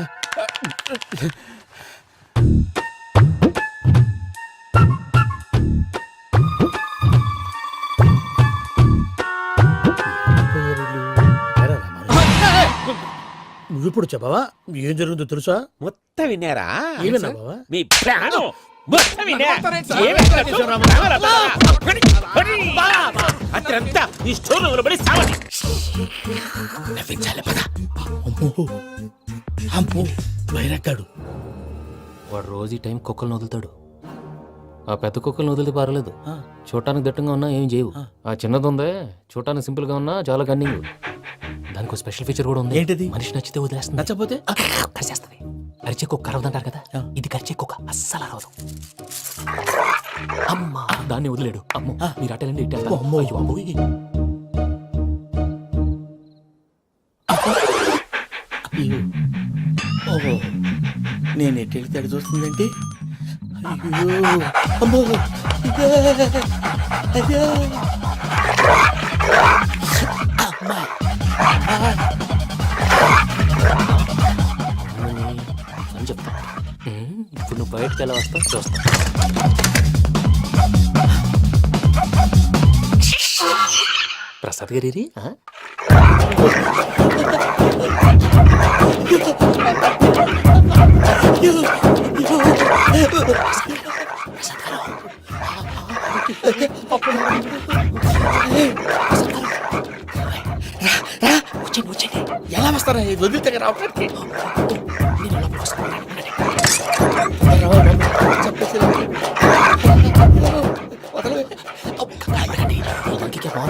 Speaker 7: నువ్విప్పుడు చెప్పవా ఏం జరుగుతుందో తెలుసా?
Speaker 15: మొత్తం విన్నారా?
Speaker 7: ఏమన్నా బావా?
Speaker 15: మీ ప్రాణం మొత్తం విన్నా. అత్యంతా ఈ స్టోర్ రూమ్ లో పడి సావండి.
Speaker 7: అమ్మో బైరక్కాడు.
Speaker 15: వాడు రోజు ఈ టైం కుక్కలను వదులుతాడు. ఆ పెద్ద కుక్కలను వదిలితే పర్లేదు, చూడటానికి దట్టంగా ఉన్నా ఏం చేయవు. ఆ చిన్నది ఉందే, చూడటానికి సింపుల్ గా ఉన్నా చాలా కన్నింగ్. దానికి స్పెషల్ ఫీచర్ కూడా ఉంది.
Speaker 7: ఏంటిది?
Speaker 15: మనిషి నచ్చితే వదిలేస్తుంది,
Speaker 7: నచ్చపోతే
Speaker 15: కరిచేస్తుంది. అరిచే కుక్క అరవదంటారు కదా, ఇది కరిచే కుక్క అస్సలు అరవదు. అమ్మా దాన్ని వదిలేడు. అమ్మో మీరు అటెండి ఇటు వెళ్తారు. అయ్యో, అమ్మోయ్.
Speaker 7: ఓహో నేను ఎటు వెళ్తే అటు చూస్తుందంటే అయ్యో అమ్మో అయ్యో అమ్మా
Speaker 15: అని చెప్తా. ఇప్పుడు నువ్వు బయటకు ఎలా వస్తావు చూస్తా. ప్రసాద్ గారి
Speaker 7: ఎలా వస్తారా వదిలితే రావడానికి?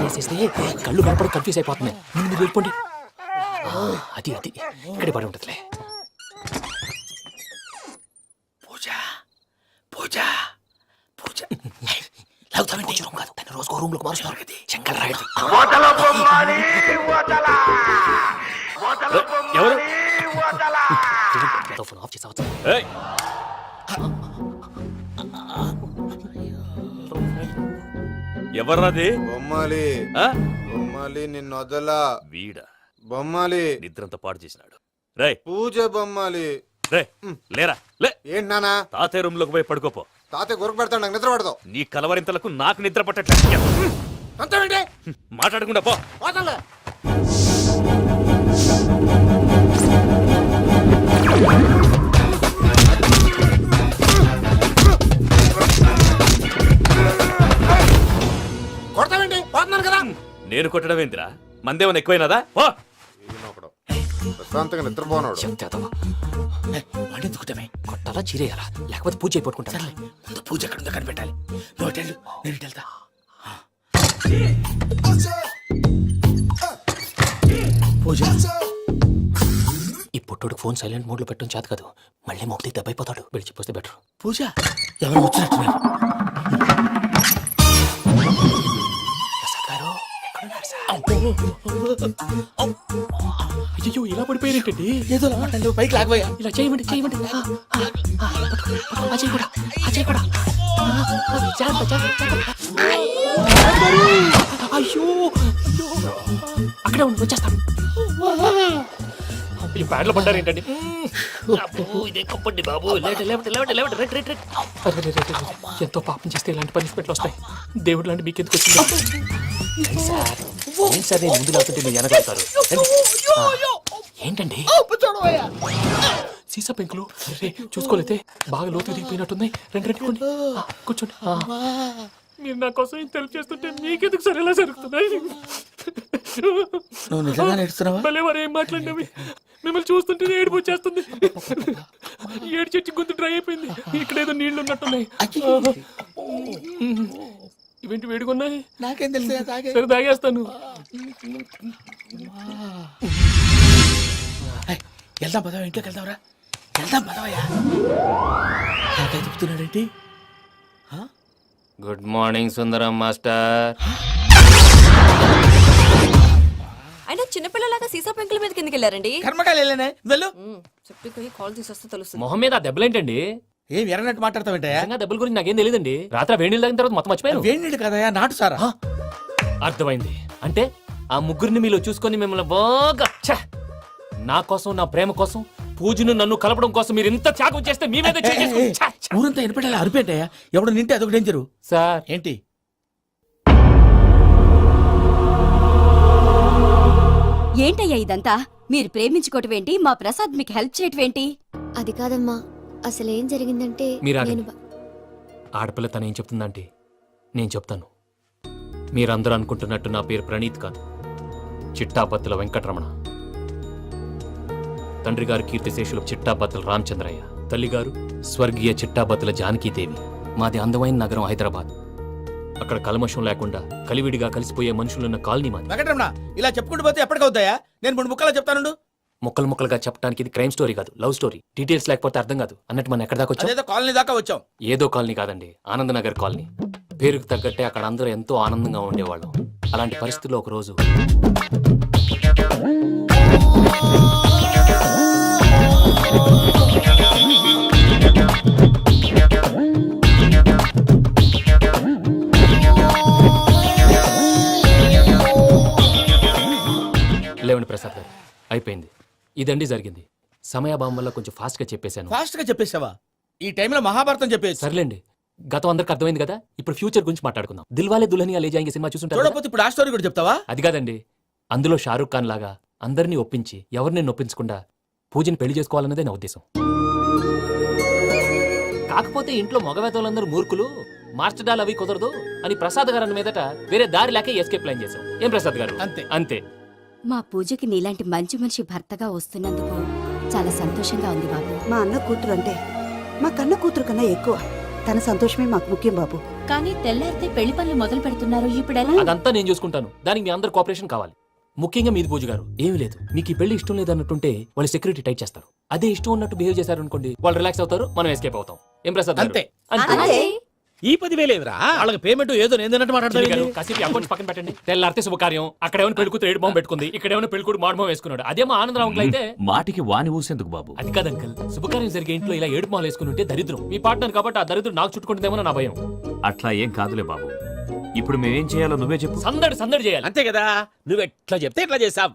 Speaker 15: వేసేస్తే కళ్ళు కనపడి కన్ఫ్యూజ్ అయిపోతున్నాయి. మీరు వెళ్ళిపోండి. అది అది ఇక్కడే పడి ఉంటుందిలే. పూజ పూజ పూజ లాగుతామంటే రూమ్ కాదు, దాన్ని రోజుకో రూమ్ లోకి మారుస్తున్నారు కదా. శంకర్ రాయుడు ఎవరు ఫోన్ ఆఫ్ చేసావచ్చు.
Speaker 8: ఎవర్రాది?
Speaker 9: బొమ్మాలి బొమ్మాలి నిన్ను వదలా.
Speaker 8: వీడా
Speaker 9: బొమ్మాలి
Speaker 8: నిద్రంతా పాడు చేసినాడు. రే
Speaker 9: పూజ బొమ్మాలి.
Speaker 8: రే లేరా లే.
Speaker 9: ఏంటి నానా?
Speaker 8: తాతయ్య రూమ్ లోకి పోయి పడుకోపో.
Speaker 9: తాతయ్య గురకు పెడతాడు, నాకు నిద్ర పడతావు.
Speaker 8: నీ కలవరింతలకు నాకు నిద్ర పట్టట్లేదు.
Speaker 9: అంతేంటి?
Speaker 8: మాట్లాడకుండా పో.
Speaker 9: పోతాలే. కొడతావేంటి? పోతున్నాను కదా.
Speaker 8: నేను కొట్టడం ఏంటిరా? మందేమన్నా ఎక్కువైనదా? పో.
Speaker 9: ప్రశాంతంగా నిద్రపోనాడు.
Speaker 15: ఎందుకుంటామే కొట్టాలా చీరేయాలా లేకపోతే పూజ అయిపోట్టుకుంటా.
Speaker 7: ముందు పూజ ఎక్కడ ఉందో కనిపెట్టాలి. నువ్వు వెళ్ళు, నేను ఇటు వెళ్తా. పూజ
Speaker 15: ఈ పుట్టోడికి ఫోన్ సైలెంట్ మోడ్ లో పెట్టడం చేత కాదు, మళ్ళీ మొక్కి దెబ్బైపోతాడు. విడిచిపోతే బెటర్.
Speaker 7: పూజ ఎవరు వచ్చినట్టున్నారు?
Speaker 15: అయ్యో ఇలా పడిపోయారేంటండి?
Speaker 7: ఏదో పైకి లాగబోయా.
Speaker 15: ఇలా చేయమండి చేయమండి. అజయ్ కూడా అజయ్ కూడా. అయ్యో అక్కడే ఉండి వచ్చేస్తాను. ఈ ప్యాడ్లో పడ్డారు ఏంటండి? ఎంతో పాపం చేస్తే ఇలాంటి పనిష్మెంట్లు వస్తాయి. దేవుడు లాంటి మీకు ఎందుకు వచ్చింది? సార్ నేను ముందు లేకపోతే మీరు వెనకాడతారు. ఏంటండి సీసా పెంకులు చూసుకోలేతే బాగా లోతు దిగిపోయినట్టున్నాయి. రెండు రెండు కొన్ని కూర్చోండి. మీరు నా కోసం ఇంత హెల్ప్ చేస్తుంటే మీకెందుకు సరే ఎలా జరుగుతున్నాయి?
Speaker 7: నువ్వు నిజంగా నేర్చుతున్నావా?
Speaker 15: భలే వారు ఏం మాట్లాడినవి. మిమ్మల్ని చూస్తుంటే ఏడుపు వచ్చేస్తుంది. ఏడు చెట్టు గొంతు డ్రై అయిపోయింది. ఇక్కడ ఏదో నీళ్లు ఉన్నట్టున్నాయి. ఇవేంటి వేడుకున్నాయి?
Speaker 7: నాకేం తెలుసు.
Speaker 15: సరే తాగేస్తాను.
Speaker 7: వెళ్దాం పదవా, ఇంట్లోకి వెళ్దాంరా. వెళ్దాం పదవయ్యా. నాకై చెప్తున్నాడేంటి?
Speaker 15: గుడ్ మార్నింగ్ సుందరం మాస్టర్.
Speaker 13: అయినా చిన్నపిల్లలాగా సీసా పెంకుల మీద కిందకి వెళ్ళారండి.
Speaker 7: కర్మకాయలు వెళ్ళానే వెళ్ళు.
Speaker 13: చెప్పి కాల్ తీసేస్తే తెలుస్తుంది.
Speaker 15: మొహం మీద ఆ దెబ్బలేంటండి?
Speaker 7: ఏం ఎర్రనట్టు మాట్లాడతావేంటయా?
Speaker 15: దెబ్బల గురించి నాకేం తెలియదండి. రాత్రి వేడి నీళ్ళు తాగిన తర్వాత మొత్తం మర్చిపోయాను.
Speaker 7: వేడి నీళ్ళు కదయా, నాటు సారా.
Speaker 15: అర్థమైంది. అంటే ఆ ముగ్గురిని మీలో చూసుకొని మిమ్మల్ని బాగా నా కోసం, నా ప్రేమ కోసం, పూజను నన్ను కలపడం కోసం మీరు ఇంత త్యాగం చేస్తే మీ మీద
Speaker 7: ఊరంతా ఎనపెట్టాలి అరిపేటయ్యా, ఎవడు నింటే అదొక డేంజరు.
Speaker 15: సార్
Speaker 7: ఏంటి
Speaker 11: ఏంటయ్యా ఇదంతా? మీరు ప్రేమించుకోవటం ఏంటి? మా ప్రసాద్ మీకు హెల్ప్ చేయటం ఏంటి?
Speaker 13: అది కాదమ్మా, అసలు ఏం జరిగిందంటే
Speaker 15: మీరు
Speaker 13: నేను
Speaker 15: ఆగండి. ఆడపిల్ల తను ఏం చెప్తుందంటే నేను చెప్తాను. మీరందరూ అనుకుంటున్నట్టు నా పేరు ప్రణీత్ కాదు, చిట్టాపత్తుల వెంకటరమణ. తండ్రి గారు కీర్తిశేషులు చిట్టాపత్తుల రామచంద్రయ్య, తల్లిగారు స్వర్గీయ చిట్టాపత్తుల జానకీదేవి. మాది అందమైన నగరం హైదరాబాద్. అక్కడ కల్మషం లేకుండా కలివిడిగా కలిసిపోయే మనుషులున్న కాలనీ మాది.
Speaker 7: వెంకటరమణ, ఇలా చెప్పుకుంటూ పోతే ఎప్పటికవుతాయా? నేను 3 ముక్కలా చెప్తాను.
Speaker 15: ముక్కలు ముక్కలుగా చెప్పడానికి ఇది క్రైమ్ స్టోరీ కాదు, లవ్ స్టోరీ. డీటెయిల్స్ లేకపోతే అర్థం కాదు. అన్నట్టు మనం ఎక్కడ దాకా వచ్చాం?
Speaker 7: అదేదో కాలనీ దాకా వచ్చాం.
Speaker 15: ఏదో కాలనీ కాదండి, ఆనందనగర్ కాలనీ. పేరుకు తగ్గట్టే అక్కడ అందరూ ఎంతో ఆనందంగా ఉండేవాళ్ళం. అలాంటి పరిస్థితుల్లో ఒక రోజు లేవండి ప్రసాద్ గారు, అయిపోయింది. ఇదండి జరిగింది. సమయాభావం వల్ల కొంచెం ఫాస్ట్ గా చెప్పేశాను.
Speaker 7: ఫాస్ట్ గా చెప్పేసావా? ఈ టైంలో మహాభారతం చెప్పేసి.
Speaker 15: సర్లేండి, గతం అందరికి అర్థమైంది కదా. ఇప్పుడు ఫ్యూచర్ గురించి మాట్లాడుకుందాం. దిల్వాలే దుల్హనియా లే జాయేంగే సినిమా చూసుంటారు కదా?
Speaker 7: చూడకపోతే ఇప్పుడు ఆ స్టోరీ కూడా చెప్తావా?
Speaker 15: అది కాదండి, అందులో షారూక్ ఖాన్ లాగా అందరినీ ఒప్పించి ఎవరిని నొప్పించకుండా పూజని పెళ్లి చేసుకోవాలన్నదే నా ఉద్దేశం. కాకపోతే ఇంట్లో మగవేతలందరూ మూర్ఖులు, మార్చడాలు అవి కుదరదు అని ప్రసాద్ గారు అన్న మీదట వేరే దారి లేక ఎస్కేప్ ప్లాన్ చేశాం. ఏం ప్రసాద్ గారు?
Speaker 7: అంతే
Speaker 15: అంతే.
Speaker 11: మా పూజకి నీలాంటి మంచి మనిషి భర్తగా వస్తున్నందుకు చాలా సంతోషంగా ఉంది బాబు.
Speaker 17: మా అన్న కూతురు అంటే మా కన్న కూతురు కన్నా ఎక్కువ. తన సంతోషమే మాకు ముఖ్యం బాబు.
Speaker 11: కానీ తెల్లారితే పెళ్లి పనులు మొదలు పెడుతున్నారు, ఇప్పుడెలా?
Speaker 15: అదంతా నేను చూసుకుంటాను. దానికి మీ అందరు కోఆపరేషన్ కావాలి. ముఖ్యంగా మీది పూజ గారు. ఏమీ లేదు, మీకు ఈ పెళ్లి ఇష్టం లేదన్నట్టుంటే వాళ్ళు సెక్యూరిటీ టైట్ చేస్తారు. అదే ఇష్టం ఉన్నట్టు బిహేవ్ చేశారు అనుకోండి, వాళ్ళు రిలాక్స్ అవుతారు, మనం ఎస్కేప్ అవుతాం. ఏం ప్రసాద్ గారు?
Speaker 7: అంతే.
Speaker 15: అంతే.
Speaker 7: ఈ 10,000 ఏదిరా? వాళ్ళకి పేమెంట్ ఏదో నేందన్నట్టు
Speaker 15: చిన్ని గారు,
Speaker 7: మాట్లాడతారు.
Speaker 15: కాసేపు అకౌంట్స్ పక్కన పెట్టండి. తెల్లారితే శుభకార్యం. అక్కడేమైనా పెళ్లి కూతురు ఏడు బాంబు పెట్టుకుంది, ఇక్కడేమైనా పెళ్లి కూతురు మాడు బాంబు వేసుకున్నాడు. అదేమో ఆనందరావు అంకుల్ అయితే
Speaker 8: మాటికి వాని ఊసేందుకు బాబు?
Speaker 15: అది కాదు అంకుల్, శుభకార్యం జరిగే ఇంట్లో ఇలా ఏడు మాలు వేసుకుని ఉంటే దరిద్రం. మీ పార్ట్నర్ కాబట్టి ఆ దరిద్రం నాకు చుట్టుకుంటుందేమో నా భయం.
Speaker 8: అట్లా ఏం కాదులే బాబు. ఇప్పుడు మేమేం చేయాలో నువ్వే చెప్పు.
Speaker 15: సందడి సందడి చేయాలి.
Speaker 7: అంతే కదా, నువ్వు ఎట్లా చెప్తే ఎట్లా చేసావు.